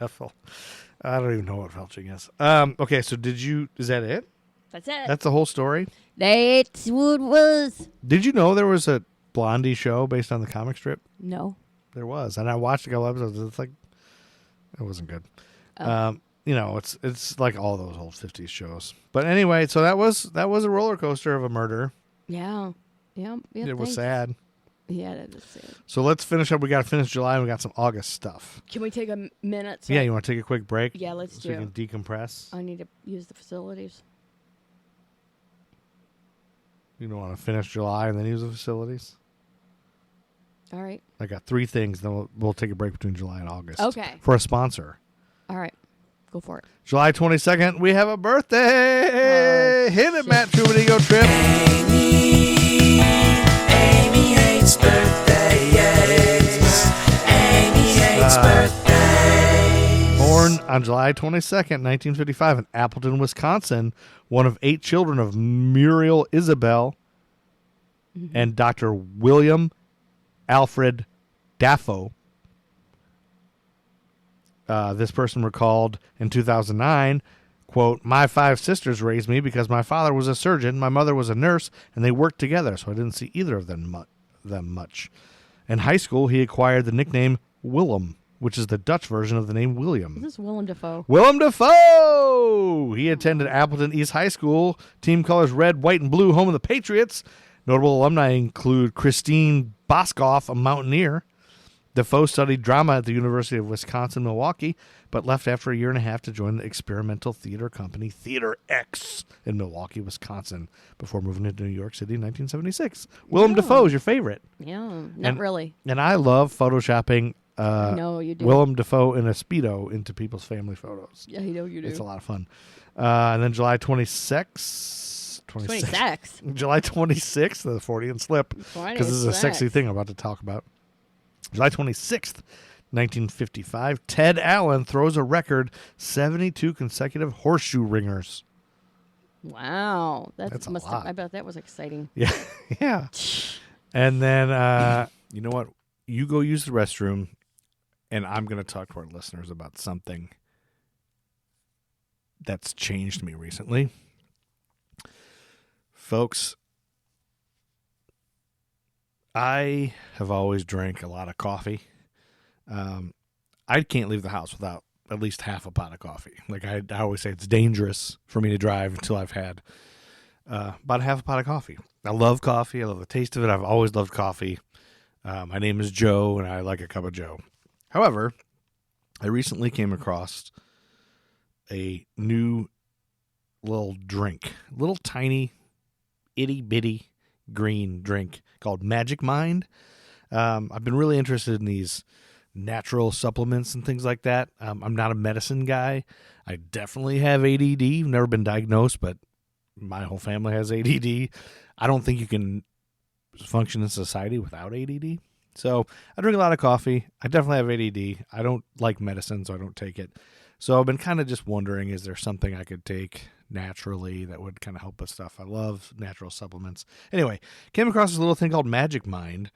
Ethel. I don't even know what Felching is. Okay, so is that it? That's it. That's the whole story? That's what it was. Did you know there was a Blondie show based on the comic strip? No. There was, and I watched a couple episodes. It's like, it wasn't good. Oh. It's like all those old 50s shows. But anyway, so that was a roller coaster of a murder. Yeah. It was sad. Yeah, that is sad. So let's finish up. We got to finish July, and we got some August stuff. Can we take a minute? Yeah, you want to take a quick break? Yeah, let's do it. So we can decompress. I need to use the facilities. You don't want to finish July and then use the facilities? All right. I got 3 things, then we'll take a break between July and August. Okay. For a sponsor. All right. Go for it. July 22nd, we have a birthday. Hit it, Matt Truman Ego Trip. Amy hates birthdays. Amy hates birthdays. Born on July 22nd, 1955 in Appleton, Wisconsin, one of 8 children of Muriel Isabel and Dr. William Alfred Dafoe. This person recalled in 2009, quote, "My 5 sisters raised me because my father was a surgeon, my mother was a nurse, and they worked together, so I didn't see either of them much. In high school, he acquired the nickname Willem, which is the Dutch version of the name William." Is this Willem Dafoe? Willem Dafoe! He attended Appleton East High School. Team colors red, white, and blue, home of the Patriots. Notable alumni include Christine Boskoff, a mountaineer, Defoe studied drama at the University of Wisconsin-Milwaukee, but left after a year and a half to join the experimental theater company Theater X in Milwaukee, Wisconsin, before moving to New York City in 1976. Willem Dafoe is your favorite. Yeah, not really. And I love photoshopping No, you do. Willem Dafoe in a Speedo into people's family photos. Yeah, you know you do. It's a lot of fun. And then July 26th. 26. July 26th, the Freudian slip, because this is a sexy thing I'm about to talk about. July 26th, 1955, Ted Allen throws a record 72 consecutive horseshoe ringers. Wow. That's a lot. I bet that was exciting. Yeah. Yeah. And then, you know what? You go use the restroom, and I'm going to talk to our listeners about something that's changed me recently. Folks, I have always drank a lot of coffee. I can't leave the house without at least half a pot of coffee. Like I always say, it's dangerous for me to drive until I've had about half a pot of coffee. I love coffee. I love the taste of it. I've always loved coffee. My name is Joe, and I like a cup of Joe. However, I recently came across a new little drink, little tiny, itty-bitty green drink called Magic Mind. I've been really interested in these natural supplements and things like that. I'm not a medicine guy. I definitely have ADD. Never been diagnosed, but my whole family has ADD. I don't think you can function in society without ADD. So I drink a lot of coffee. I definitely have ADD. I don't like medicine, so I don't take it. So I've been kind of just wondering, is there something I could take naturally that would kind of help with stuff? I love natural supplements. Anyway, came across this little thing called Magic Mind,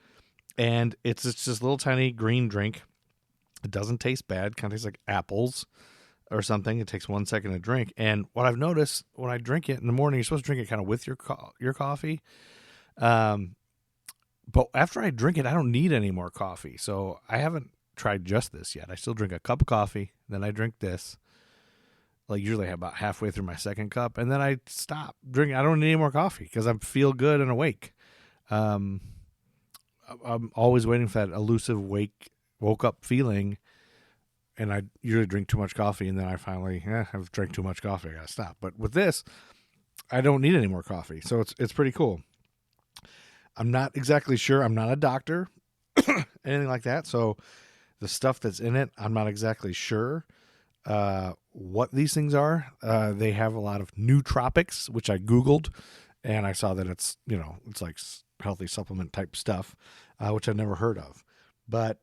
and it's just this little tiny green drink. It doesn't taste bad. Kind of tastes like apples or something. It takes 1 second to drink. And what I've noticed when I drink it in the morning, you're supposed to drink it kind of with your coffee. But after I drink it, I don't need any more coffee. So I haven't tried just this yet. I still drink a cup of coffee, then I drink this. Like usually about halfway through my second cup, and then I stop drinking. I don't need any more coffee because I feel good and awake. I'm always waiting for that elusive woke up feeling, and I usually drink too much coffee, and then I finally I've drank too much coffee. I gotta stop. But with this, I don't need any more coffee, so it's pretty cool. I'm not exactly sure. I'm not a doctor, anything like that. So the stuff that's in it, I'm not exactly sure what these things are. They have a lot of nootropics, which I Googled, and I saw that it's like healthy supplement type stuff, which I've never heard of. But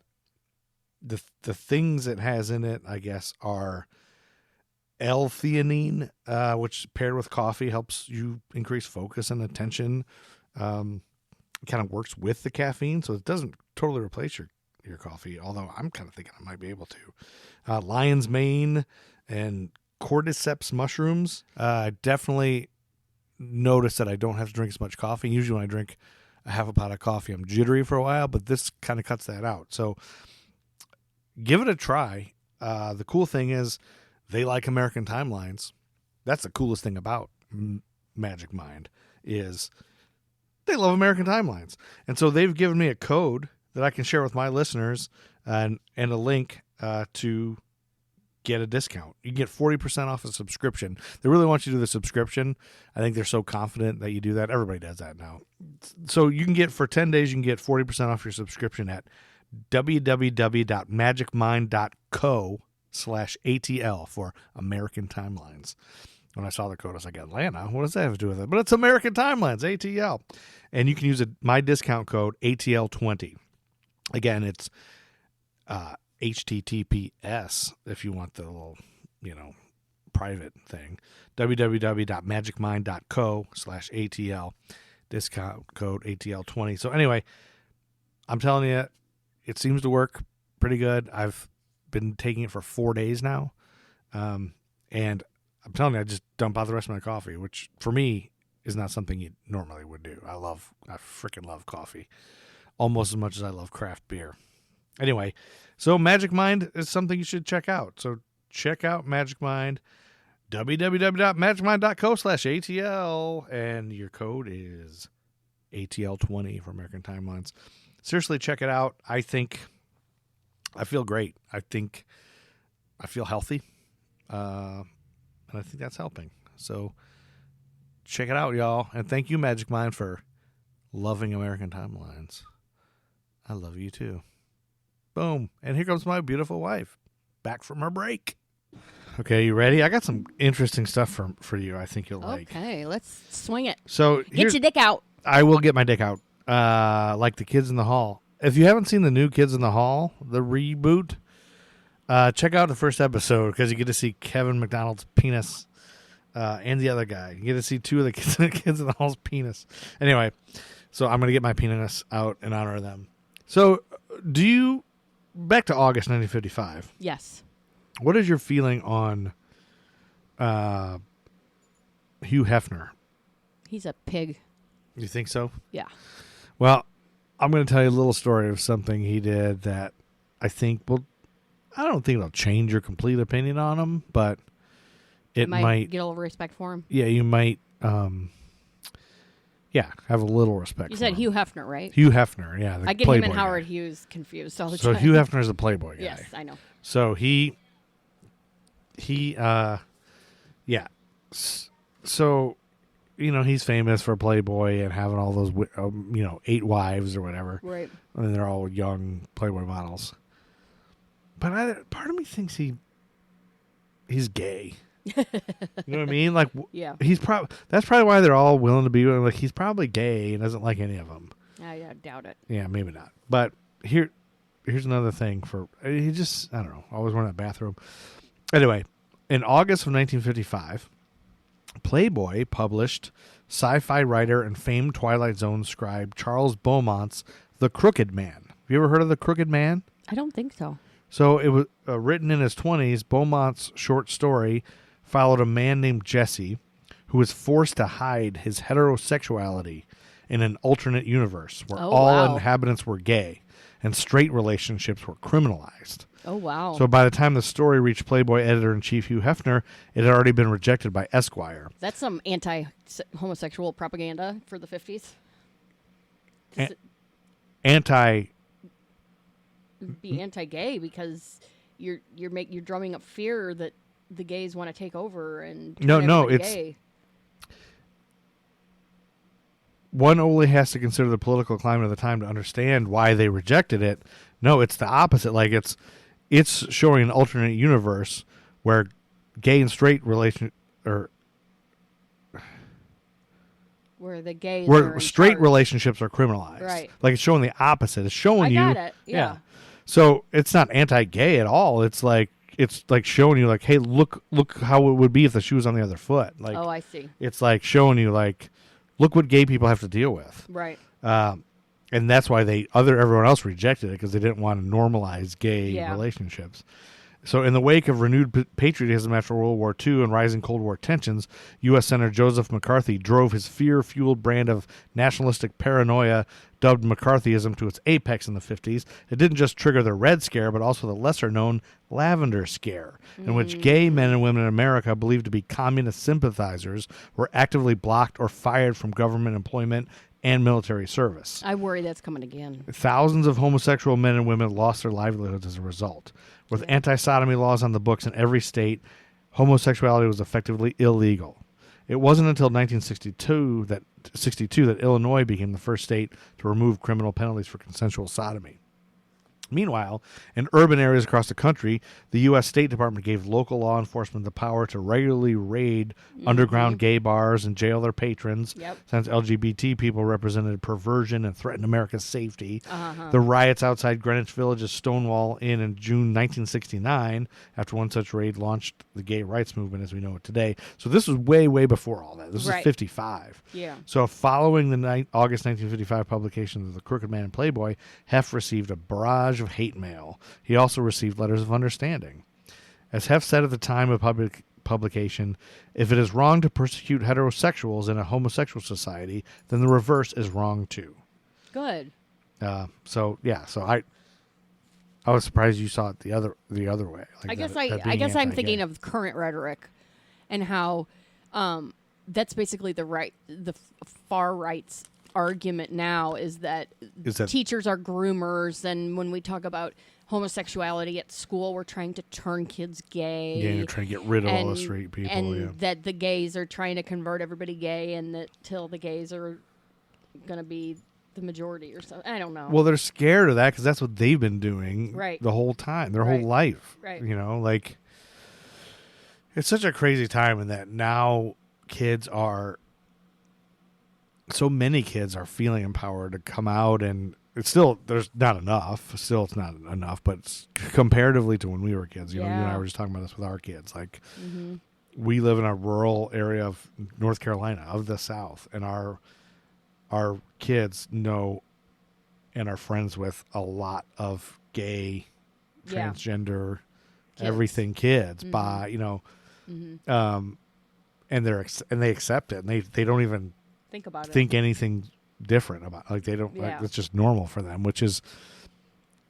the things it has in it, I guess, are L-theanine, which paired with coffee helps you increase focus and attention. It kind of works with the caffeine, so it doesn't totally replace your coffee, although I'm kind of thinking I might be able to. Lion's mane and cordyceps mushrooms. I definitely noticed that I don't have to drink as much coffee. Usually when I drink a half a pot of coffee, I'm jittery for a while, but this kind of cuts that out. So give it a try. The cool thing is they like American timelines. That's the coolest thing about Magic Mind is they love American timelines. And so they've given me a code that I can share with my listeners and a link to get a discount. You can get 40% off a subscription. They really want you to do the subscription. I think they're so confident that you do that. Everybody does that now. So you can get, for 10 days, you can get 40% off your subscription at www.magicmind.co/ATL for American Timelines. When I saw the code, I was like, Atlanta? What does that have to do with it? But it's American Timelines, ATL. And you can use my discount code, ATL20. Again, it's HTTPS if you want the little, private thing. www.magicmind.co/ATL. Discount code ATL20. So anyway, I'm telling you, it seems to work pretty good. I've been taking it for 4 days now. And I'm telling you, I just dump out the rest of my coffee, which for me is not something you normally would do. I freaking love coffee almost as much as I love craft beer. Anyway, so Magic Mind is something you should check out. So check out Magic Mind, www.magicmind.co/ATL, and your code is ATL20 for American Timelines. Seriously, check it out. I think I feel great. I think I feel healthy, and I think that's helping. So check it out, y'all. And thank you, Magic Mind, for loving American Timelines. I love you, too. Boom. And here comes my beautiful wife, back from her break. Okay, you ready? I got some interesting stuff for you I think you'll like. Okay, let's swing it. So Get your dick out. I will get my dick out, like the Kids in the Hall. If you haven't seen the new Kids in the Hall, the reboot, check out the first episode because you get to see Kevin McDonald's penis and the other guy. You get to see two of the kids in the Hall's penis. Anyway, so I'm going to get my penis out in honor of them. So back to August 1955. Yes. What is your feeling on Hugh Hefner? He's a pig. You think so? Yeah. Well, I'm going to tell you a little story of something he did that I think I don't think it'll change your complete opinion on him, but it might get a little respect for him. Yeah, you might have a little respect You for said him. Hugh Hefner, right? Hugh Hefner, yeah. The I get Playboy him and Howard guy. Hughes confused all the So time. Hugh Hefner is the Playboy guy. Yes, I know. So so, he's famous for Playboy and having all those, 8 wives or whatever. Right. And they're all young Playboy models. But part of me thinks he's gay. You know what I mean? Like, Yeah. that's probably why they're all willing to be, like, he's probably gay and doesn't like any of them. I doubt it. Yeah, maybe not. But here's another thing he just, I don't know, always went in that bathroom. Anyway, in August of 1955, Playboy published sci-fi writer and famed Twilight Zone scribe Charles Beaumont's The Crooked Man. Have you ever heard of The Crooked Man? I don't think so. So it was written in his 20s. Beaumont's short story followed a man named Jesse who was forced to hide his heterosexuality in an alternate universe where all inhabitants were gay and straight relationships were criminalized. Oh, wow. So by the time the story reached Playboy editor-in-chief Hugh Hefner, it had already been rejected by Esquire. That's some anti-homosexual propaganda for the 50s. Be anti-gay because you're drumming up fear that the gays want to take over and turn everybody gay. One only has to consider the political climate of the time to understand why they rejected it. No, it's the opposite. Like it's showing an alternate universe where gay and straight where the gays where are straight relationships are criminalized. Right. Like it's showing the opposite. It's showing I got it. Yeah. So it's not anti-gay at all. It's like showing you like, hey, look how it would be if the shoe was on the other foot. Like, oh, I see. It's like showing you like, look what gay people have to deal with. Right. And that's why everyone else rejected it because they didn't want to normalize gay relationships. So in the wake of renewed patriotism after World War II and rising Cold War tensions, U.S. Senator Joseph McCarthy drove his fear-fueled brand of nationalistic paranoia, dubbed McCarthyism, to its apex in the 50s. It didn't just trigger the Red Scare, but also the lesser-known Lavender Scare, in which gay men and women in America believed to be communist sympathizers were actively blocked or fired from government employment and military service. I worry that's coming again. Thousands of homosexual men and women lost their livelihoods as a result. With anti-sodomy laws on the books in every state, homosexuality was effectively illegal. It wasn't until 1962 that Illinois became the first state to remove criminal penalties for consensual sodomy. Meanwhile, in urban areas across the country, the U.S. State Department gave local law enforcement the power to regularly raid underground gay bars and jail their patrons, since LGBT people represented perversion and threatened America's safety. The riots outside Greenwich Village's Stonewall Inn in June 1969, after one such raid, launched the gay rights movement as we know it today. So this was way, way before all that. This is 55. Yeah. So following the August 1955 publication of The Crooked Man and Playboy, Hef received a barrage of hate mail. He also received letters of understanding. As Hef said at the time of publication, if it is wrong to persecute heterosexuals in a homosexual society, then the reverse is wrong too. Good. So I was surprised you saw it the other way. Like I guess I'm thinking of current rhetoric and how that's basically the far right's argument now is that teachers are groomers, and when we talk about homosexuality at school, we're trying to turn kids gay. Yeah, you're trying to get rid of all the straight people. And that the gays are trying to convert everybody gay, and that till the gays are going to be the majority or something. I don't know. Well, they're scared of that because that's what they've been doing the whole time, their whole life. Right. You know, like, it's such a crazy time in that now so many kids are feeling empowered to come out, and it's not enough, but it's comparatively to when we were kids, you know, you and I were just talking about this with our kids. Like, we live in a rural area of North Carolina, of the South, and our kids know and are friends with a lot of gay, transgender, everything kids by, you know, and they accept it, and they don't even think anything different about it. Like, they don't, like, it's just normal for them, which is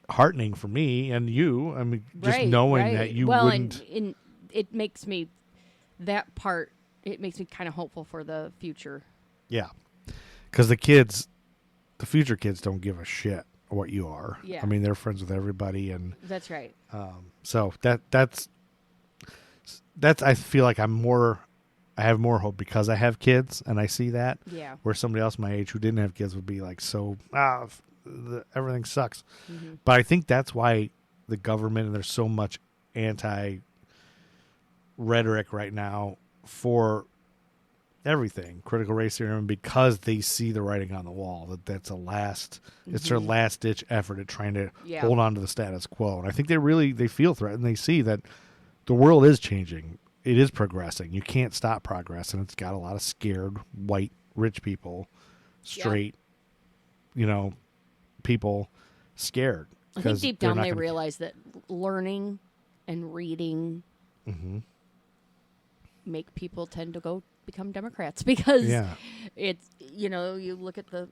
heartening for me and you. I mean, just knowing that you wouldn't. And it makes me kind of hopeful for the future. Yeah. Because the future kids don't give a shit what you are. Yeah. I mean, they're friends with everybody, and that's right. So that's I feel like I have more hope because I have kids, and I see that. Yeah. Where somebody else my age who didn't have kids would be like, everything sucks. But I think that's why the government, and there's so much anti-rhetoric right now for everything, critical race theory, because they see the writing on the wall that's it's their last ditch effort at trying to hold on to the status quo. And I think they feel threatened. They see that the world is changing. It is progressing. You can't stop progress, and it's got a lot of scared white rich people, straight, you know, people scared. I think deep down they realize that learning and reading make people tend to become Democrats, because it's, you know, you look at the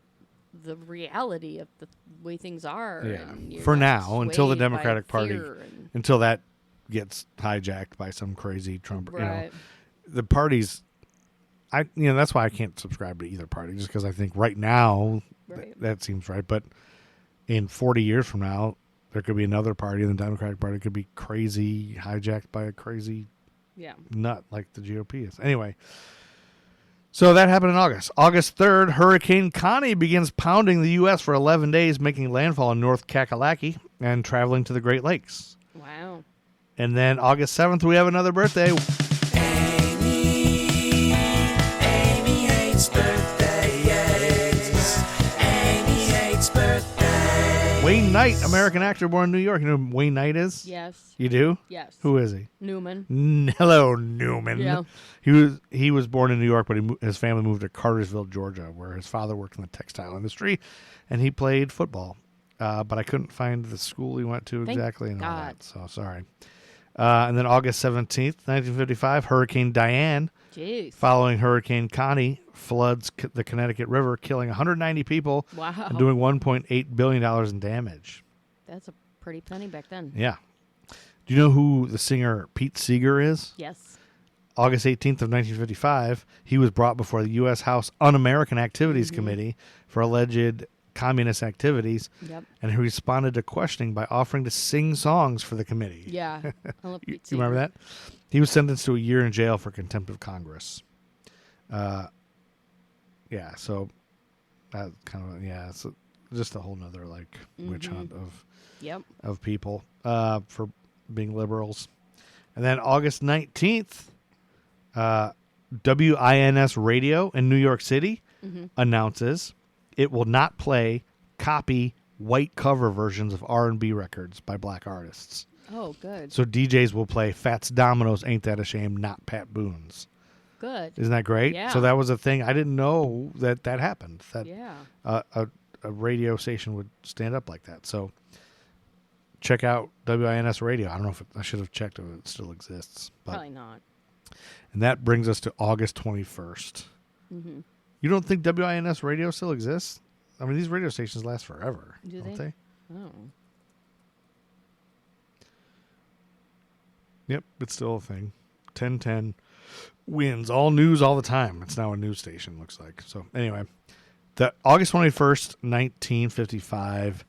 reality of the way things are. And for now, until the Democratic Party, until that gets hijacked by some crazy Trump, you know, the parties, that's why I can't subscribe to either party, just because I think right now that seems right. But in 40 years from now, there could be another party, and the Democratic Party could be crazy, hijacked by a crazy nut like the GOP is. Anyway, so that happened in August. August 3rd, Hurricane Connie begins pounding the U.S. for 11 days, making landfall in North Kakalaki and traveling to the Great Lakes. Wow. And then August 7th, we have another birthday. Amy hates birthdays. Amy hates birthdays. Wayne Knight, American actor born in New York. You know who Wayne Knight is? Yes. You do? Yes. Who is he? Newman. Hello, Newman. Yeah. He was born in New York, but his family moved to Cartersville, Georgia, where his father worked in the textile industry, and he played football. But I couldn't find the school he went to exactly and all that, so sorry. And then August 17th, 1955, Hurricane Diane, following Hurricane Connie, floods the Connecticut River, killing 190 people and doing $1.8 billion in damage. That's a pretty penny back then. Yeah. Do you know who the singer Pete Seeger is? Yes. August 18th of 1955, he was brought before the U.S. House Un-American Activities Committee for alleged communist activities, and he responded to questioning by offering to sing songs for the committee. Yeah. I love Pete Seeger. You remember that? He was sentenced to a year in jail for contempt of Congress. So that it's just a whole nother witch hunt of people for being liberals. And then August 19th, WINS Radio in New York City announces it will not play copy white cover versions of R&B records by black artists. Oh, good. So DJs will play Fats Domino's Ain't That a Shame, not Pat Boone's. Good. Isn't that great? Yeah. So that was a thing. I didn't know that happened. That a radio station would stand up like that. So check out WINS Radio. I don't know I should have checked if it still exists. But, probably not. And that brings us to August 21st. Mm-hmm. You don't think WINS Radio still exists? I mean, these radio stations last forever, don't they? Oh. Yep, it's still a thing. 1010 wins all news all the time. It's now a news station, looks like. So anyway, The August 21st, 1955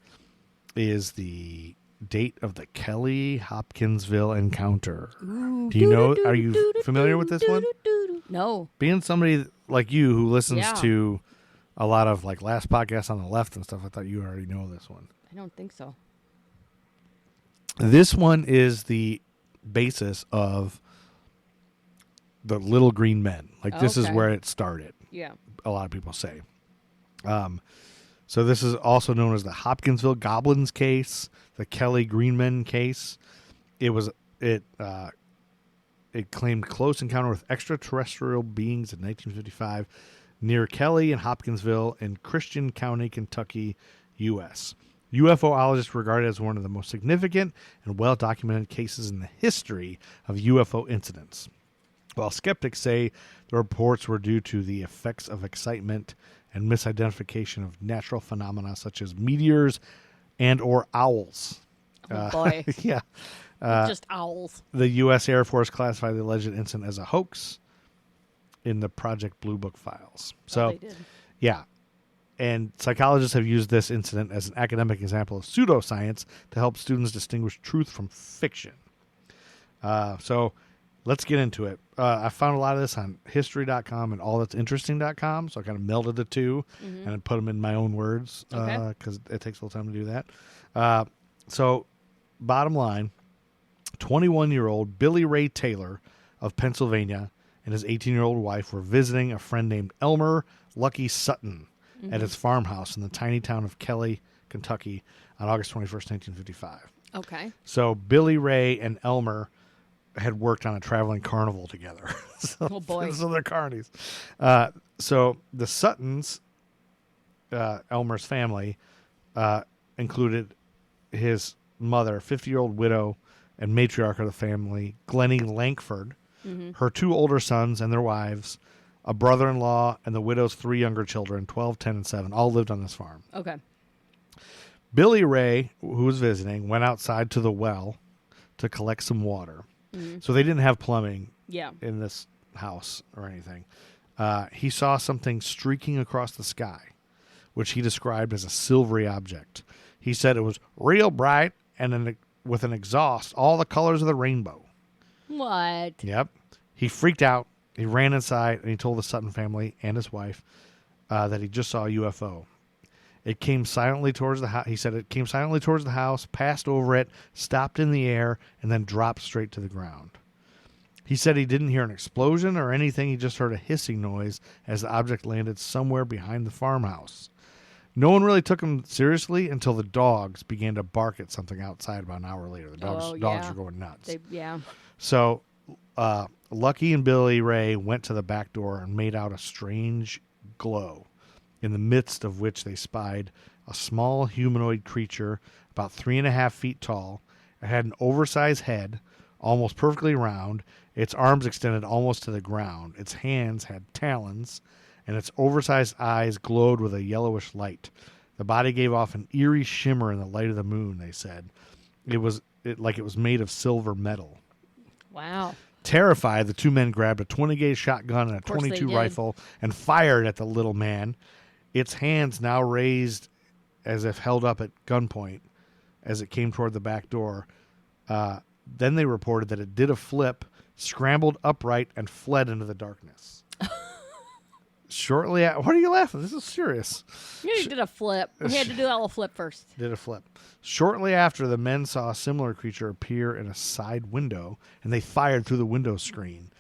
is the date of the Kelly Hopkinsville encounter. Do you know, are you familiar with this one? No. Being somebody like you who listens Yeah. to a lot of like Last Podcast on the Left and stuff, I thought you already know this one. I don't think so. This one is the basis of the Little Green Men. Like, this is Okay. where it started, Yeah. a lot of people say. So this is also known as the Hopkinsville Goblins case, the Kelly Green Men case. It claimed close encounter with extraterrestrial beings in 1955 near Kelly and Hopkinsville in Christian County, Kentucky, U.S. UFOologists regard it as one of the most significant and well-documented cases in the history of UFO incidents. While skeptics say the reports were due to the effects of excitement and misidentification of natural phenomena such as meteors and or owls. Oh, boy. Yeah. Just owls. The U.S. Air Force classified the alleged incident as a hoax in the Project Blue Book files. So, they did. yeah. And psychologists have used this incident as an academic example of pseudoscience to help students distinguish truth from fiction. So let's get into it. I found a lot of this on history.com and allthat'sinteresting.com, so I kind of melded the two and I put them in my own words because it takes a little time to do that. So bottom line, 21-year-old Billy Ray Taylor of Pennsylvania and his 18-year-old wife were visiting a friend named Elmer Lucky Sutton at his farmhouse in the tiny town of Kelly, Kentucky on August 21st, 1955. Okay. So Billy Ray and Elmer had worked on a traveling carnival together. Oh, boy. So they're carnies. So the Suttons, Elmer's family, included his mother, 50-year-old widow and matriarch of the family, Glennie Lankford, her two older sons and their wives, a brother-in-law, and the widow's three younger children, 12, 10, and 7, all lived on this farm. Okay. Billy Ray, who was visiting, went outside to the well to collect some water. So they didn't have plumbing Yeah. in this house or anything. He saw something streaking across the sky, which he described as a silvery object. He said it was real bright and with an exhaust, all the colors of the rainbow. What? Yep. He freaked out. He ran inside and he told the Sutton family and his wife that he just saw a UFO. It came silently towards the house. He said it came silently towards the house, passed over it, stopped in the air, and then dropped straight to the ground. He said he didn't hear an explosion or anything. He just heard a hissing noise as the object landed somewhere behind the farmhouse. No one really took him seriously until the dogs began to bark at something outside about an hour later. The dogs were going nuts. So Lucky and Billy Ray went to the back door and made out a strange glow, in the midst of which they spied a small humanoid creature about 3.5 feet tall. It had an oversized head, almost perfectly round. Its arms extended almost to the ground. Its hands had talons, and its oversized eyes glowed with a yellowish light. The body gave off an eerie shimmer in the light of the moon, they said. It was made of silver metal. Wow. Terrified, the two men grabbed a 20-gauge shotgun and a course they .22 did. rifle and fired at the little man. Its hands now raised as if held up at gunpoint as it came toward the back door. Then they reported that it did a flip, scrambled upright, and fled into the darkness. Shortly what are you laughing? This is serious. You did a flip. We had to do that little flip first. Did a flip. Shortly after, the men saw a similar creature appear in a side window, and they fired through the window screen.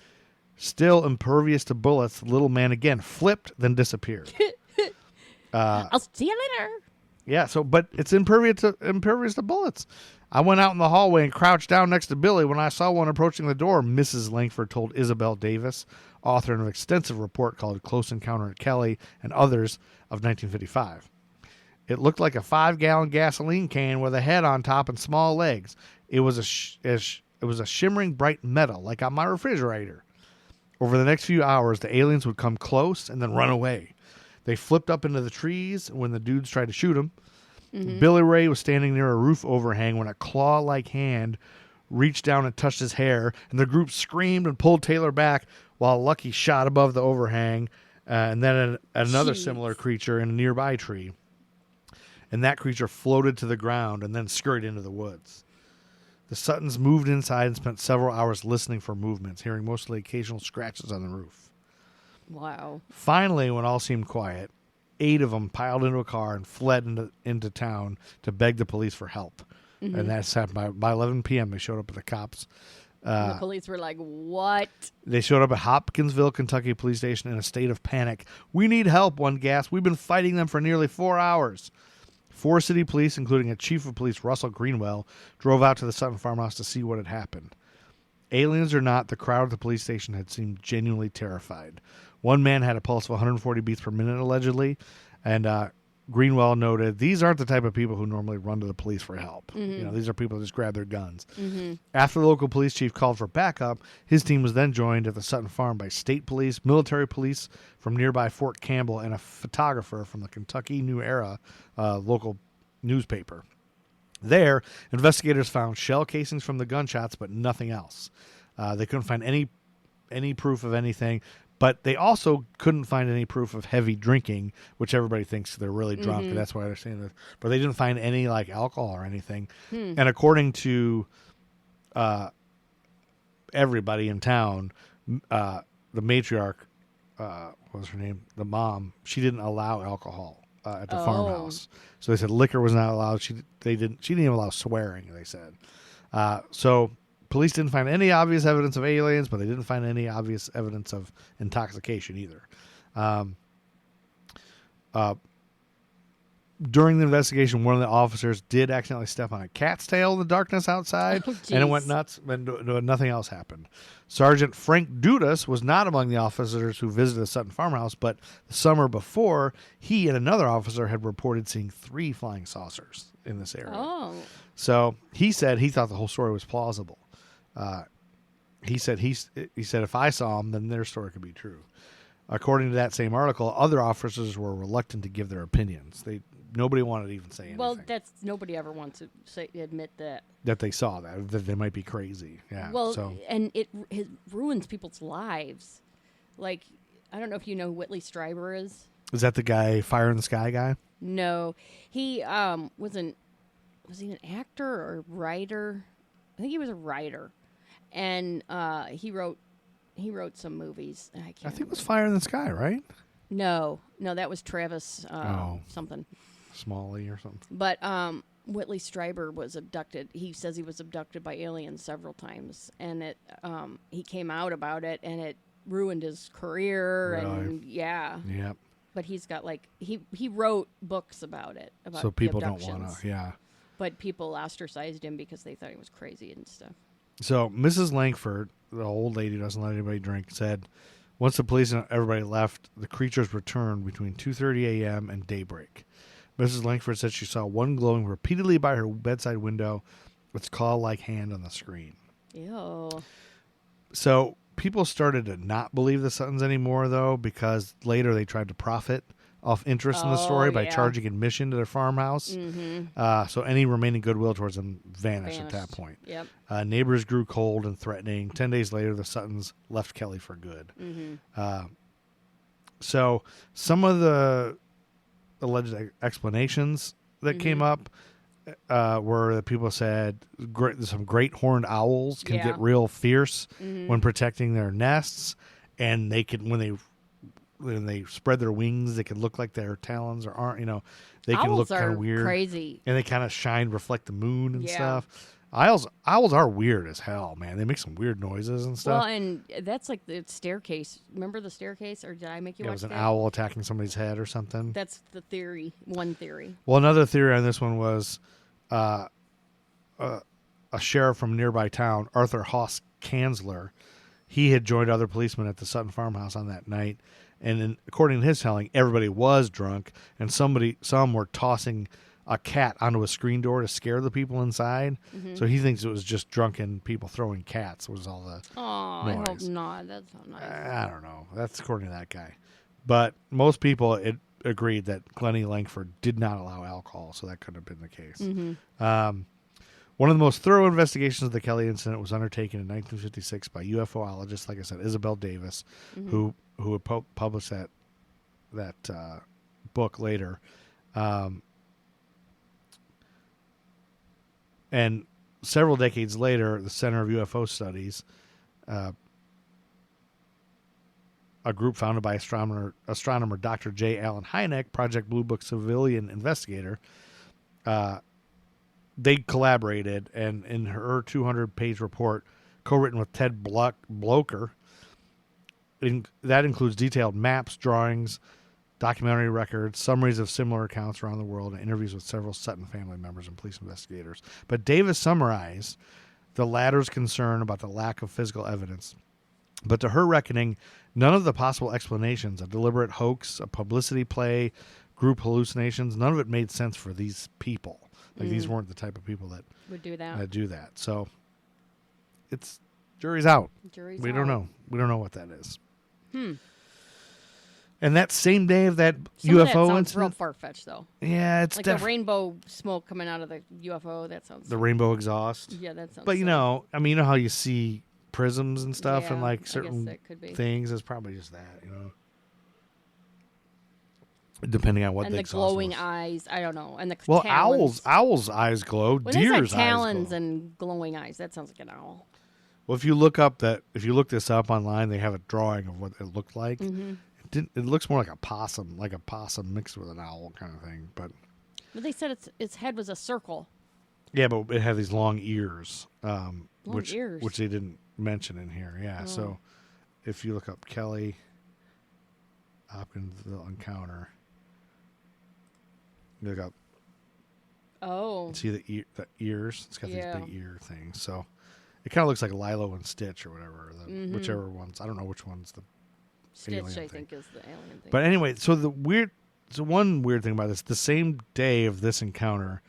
Still impervious to bullets, the little man again flipped, then disappeared. I'll see you later. Yeah, but it's impervious to bullets. I went out in the hallway and crouched down next to Billy when I saw one approaching the door, Mrs. Langford told Isabel Davis, author of an extensive report called Close Encounter at Kelly and Others of 1955. It looked like a 5-gallon gasoline can with a head on top and small legs. It was a shimmering bright metal, like on my refrigerator. Over the next few hours, the aliens would come close and then run away. They flipped up into the trees when the dudes tried to shoot him. Billy Ray was standing near a roof overhang when a claw-like hand reached down and touched his hair, and the group screamed and pulled Taylor back while Lucky shot above the overhang And then another Jeez. similar creature in a nearby tree. And that creature floated to the ground and then scurried into the woods. The Suttons moved inside and spent several hours listening for movements, hearing mostly occasional scratches on the roof. Wow. Finally, when all seemed quiet, 8 of them piled into a car and fled into town to beg the police for help. And that's happened by 11 p.m. They showed up at the cops. And the police were like, what? They showed up at Hopkinsville, Kentucky police station in a state of panic. "We need help," one gasped. "We've been fighting them for nearly 4 hours." 4 city police, including a chief of police, Russell Greenwell, drove out to the Sutton farmhouse to see what had happened. Aliens or not, the crowd at the police station had seemed genuinely terrified. One man had a pulse of 140 beats per minute, allegedly, and Greenwell noted, "These aren't the type of people who normally run to the police for help. These are people who just grab their guns." After the local police chief called for backup, his team was then joined at the Sutton farm by state police, military police from nearby Fort Campbell, and a photographer from the Kentucky New Era local newspaper. There, investigators found shell casings from the gunshots, but nothing else. They couldn't find any proof of anything. But they also couldn't find any proof of heavy drinking, which everybody thinks they're really drunk, and that's why they're saying that. But they didn't find any alcohol or anything. And according to everybody in town, the matriarch, what was her name? The mom. She didn't allow alcohol at the farmhouse, so they said liquor was not allowed. She didn't even allow swearing. They said so. Police didn't find any obvious evidence of aliens, but they didn't find any obvious evidence of intoxication either. During the investigation, one of the officers did accidentally step on a cat's tail in the darkness outside, and it went nuts, and nothing else happened. Sergeant Frank Dudas was not among the officers who visited the Sutton farmhouse, but the summer before, he and another officer had reported seeing 3 flying saucers in this area. Oh. So he said he thought the whole story was plausible. He said if I saw them, then their story could be true. According to that same article, other officers were reluctant to give their opinions. Nobody wanted to even say anything. Well, nobody ever wants to admit that they saw that they might be crazy. Yeah. Well, so. and it ruins people's lives. Like, I don't know if you know who Whitley Strieber is. Is that the guy, Fire in the Sky guy? No, he was he an actor or writer? I think he was a writer. And he wrote some movies. I think it was Fire in the Sky, right? No, that was Travis something. Smalley or something. But Whitley Strieber was abducted. He says he was abducted by aliens several times, and he came out about it, and it ruined his career. Really? And yeah. Yep. But he's got he wrote books about it. About so people the don't want to. Yeah. But people ostracized him because they thought he was crazy and stuff. So Mrs. Langford, the old lady who doesn't let anybody drink, said once the police and everybody left, the creatures returned between 2:30 a.m. and daybreak. Mrs. Langford said she saw one glowing repeatedly by her bedside window, its claw-like hand on the screen. Ew. So people started to not believe the Suttons anymore, though, because later they tried to profit off interest in the story by charging admission to their farmhouse. So any remaining goodwill towards them vanished at that point. Yep. Neighbors grew cold and threatening. 10 days later, the Suttons left Kelly for good. So some of the alleged explanations that came up were that people said some great horned owls can get real fierce when protecting their nests, and they can when they spread their wings, they can look like their talons they can look kind of weird, crazy, and they kind of reflect the moon and stuff. Owls are weird as hell, man. They make some weird noises and stuff. Well, and that's like the staircase. Remember the staircase, or did I make you watch that? It was an owl attacking somebody's head or something. That's the theory. One theory. Well, another theory on this one was a sheriff from nearby town, Arthur Haas Kanzler. He had joined other policemen at the Sutton farmhouse on that night, and according to his telling, everybody was drunk, and some were tossing a cat onto a screen door to scare the people inside. So he thinks it was just drunken people throwing cats was all the noise. I hope not. That's not nice. I don't know. That's according to that guy. But most people agreed that Glennie Langford did not allow alcohol, so that couldn't have been the case. One of the most thorough investigations of the Kelly incident was undertaken in 1956 by UFOologist, like I said, Isabel Davis, who had published that book later. And several decades later, the Center of UFO Studies, a group founded by astronomer Dr. J. Allen Hynek, Project Blue Book civilian investigator, they collaborated, and in her 200-page report, co-written with Ted Blocher, that includes detailed maps, drawings, documentary records, summaries of similar accounts around the world, and interviews with several Sutton family members and police investigators. But Davis summarized the latter's concern about the lack of physical evidence. But to her reckoning, none of the possible explanations, a deliberate hoax, a publicity play, group hallucinations, none of it made sense for these people. Like these weren't the type of people that would do that. So it's jury's out. We don't know. We don't know what that is. And that same day of that Some UFO of that sounds incident, real far-fetched, though. yeah, it's Like the rainbow smoke coming out of the UFO. That sounds. the rainbow exhaust. Yeah, that sounds. But you silly. know, I mean, you know how you see prisms and stuff, and Yeah, like I guess certain that could be. things. It's probably just that, you know. Depending on what And the the exhaust glowing was. eyes. I don't know. And the Well, talons. owls' eyes glow. When Deer's they eyes said talons glow. and glowing eyes, that sounds like an owl. Well, if you look this up online, they have a drawing of what it looked like. Mm-hmm. It looks more like a possum mixed with an owl kind of thing. But They said its head was a circle. yeah, but it had these long ears, which ears. they didn't mention in here. Yeah, so if you look up Kelly Hopkinsville encounter, you look up. Oh. See the ears? It's got Yeah. these big ear things. So it kind of looks like Lilo and Stitch or whatever, whichever ones. I don't know which one's the Stitch, alien I thing. think, is the alien thing. But anyway, so one weird thing about this, the same day of this encounter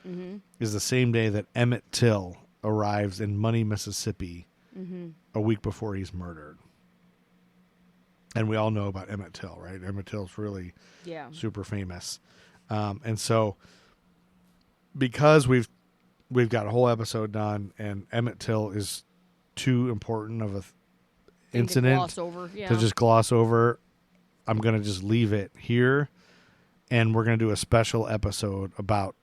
is the same day that Emmett Till arrives in Money, Mississippi a week before he's murdered. And we all know about Emmett Till, right? Emmett Till's really super famous. And so because we've got a whole episode done and Emmett Till is too important of a incident to just gloss over, I'm going to just leave it here, and we're going to do a special episode about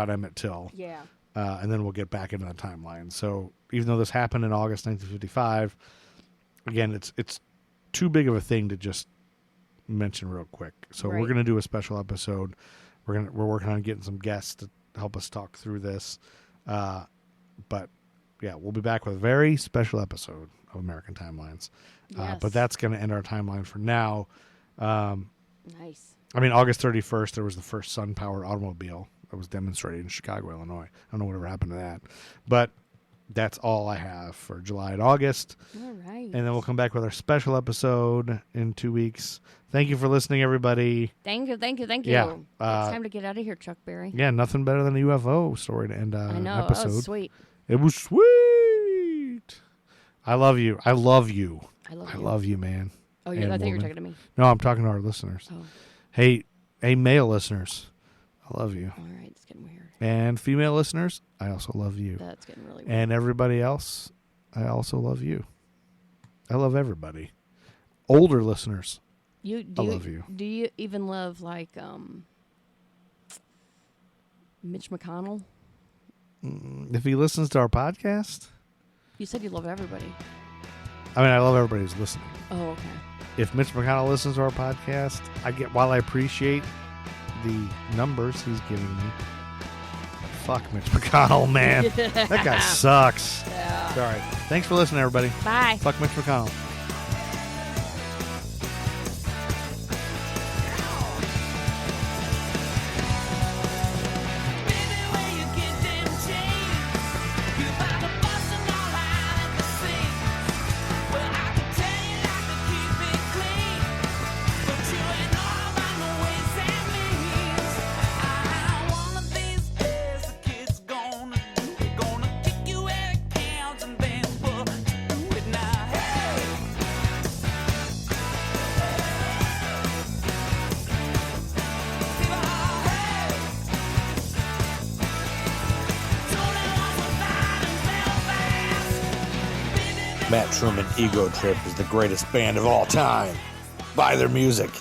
Emmett Till. Yeah. And then we'll get back into the timeline. So even though this happened in August 1955, again, it's too big of a thing to just mention real quick. So we're going to do a special episode. We're working on getting some guests to help us talk through this. But yeah, we'll be back with a very special episode of American Timelines. Yes. But that's going to end our timeline for now. Nice. I mean, August 31st, there was the first sun-powered automobile that was demonstrated in Chicago, Illinois. I don't know whatever happened to that. But that's all I have for July and August. All right. And then we'll come back with our special episode in 2 weeks. Thank you for listening, everybody. Thank you. Yeah, It's time to get out of here, Chuck Berry. Yeah, nothing better than a UFO story to end I an know. episode. That was sweet. It was sweet. I love you. I love you. I love I you. love you, man. Oh, yeah. and I thought you were woman. talking to me. No, I'm talking to our listeners. Oh, Hey, male listeners, I love you. all right. It's getting weird. And female listeners, I also love you. That's getting really weird. And everybody else, I also love you. I love everybody. Older listeners, I love you. Do you even love, like, Mitch McConnell? If he listens to our podcast, You said you love everybody. I mean, I love everybody who's listening. Oh, okay. If Mitch McConnell listens to our podcast, while I appreciate the numbers he's giving me, fuck Mitch McConnell, man. That guy sucks. Yeah. All right. Thanks for listening, everybody. Bye. Fuck Mitch McConnell. Matt Truman Ego Trip is the greatest band of all time. Buy their music.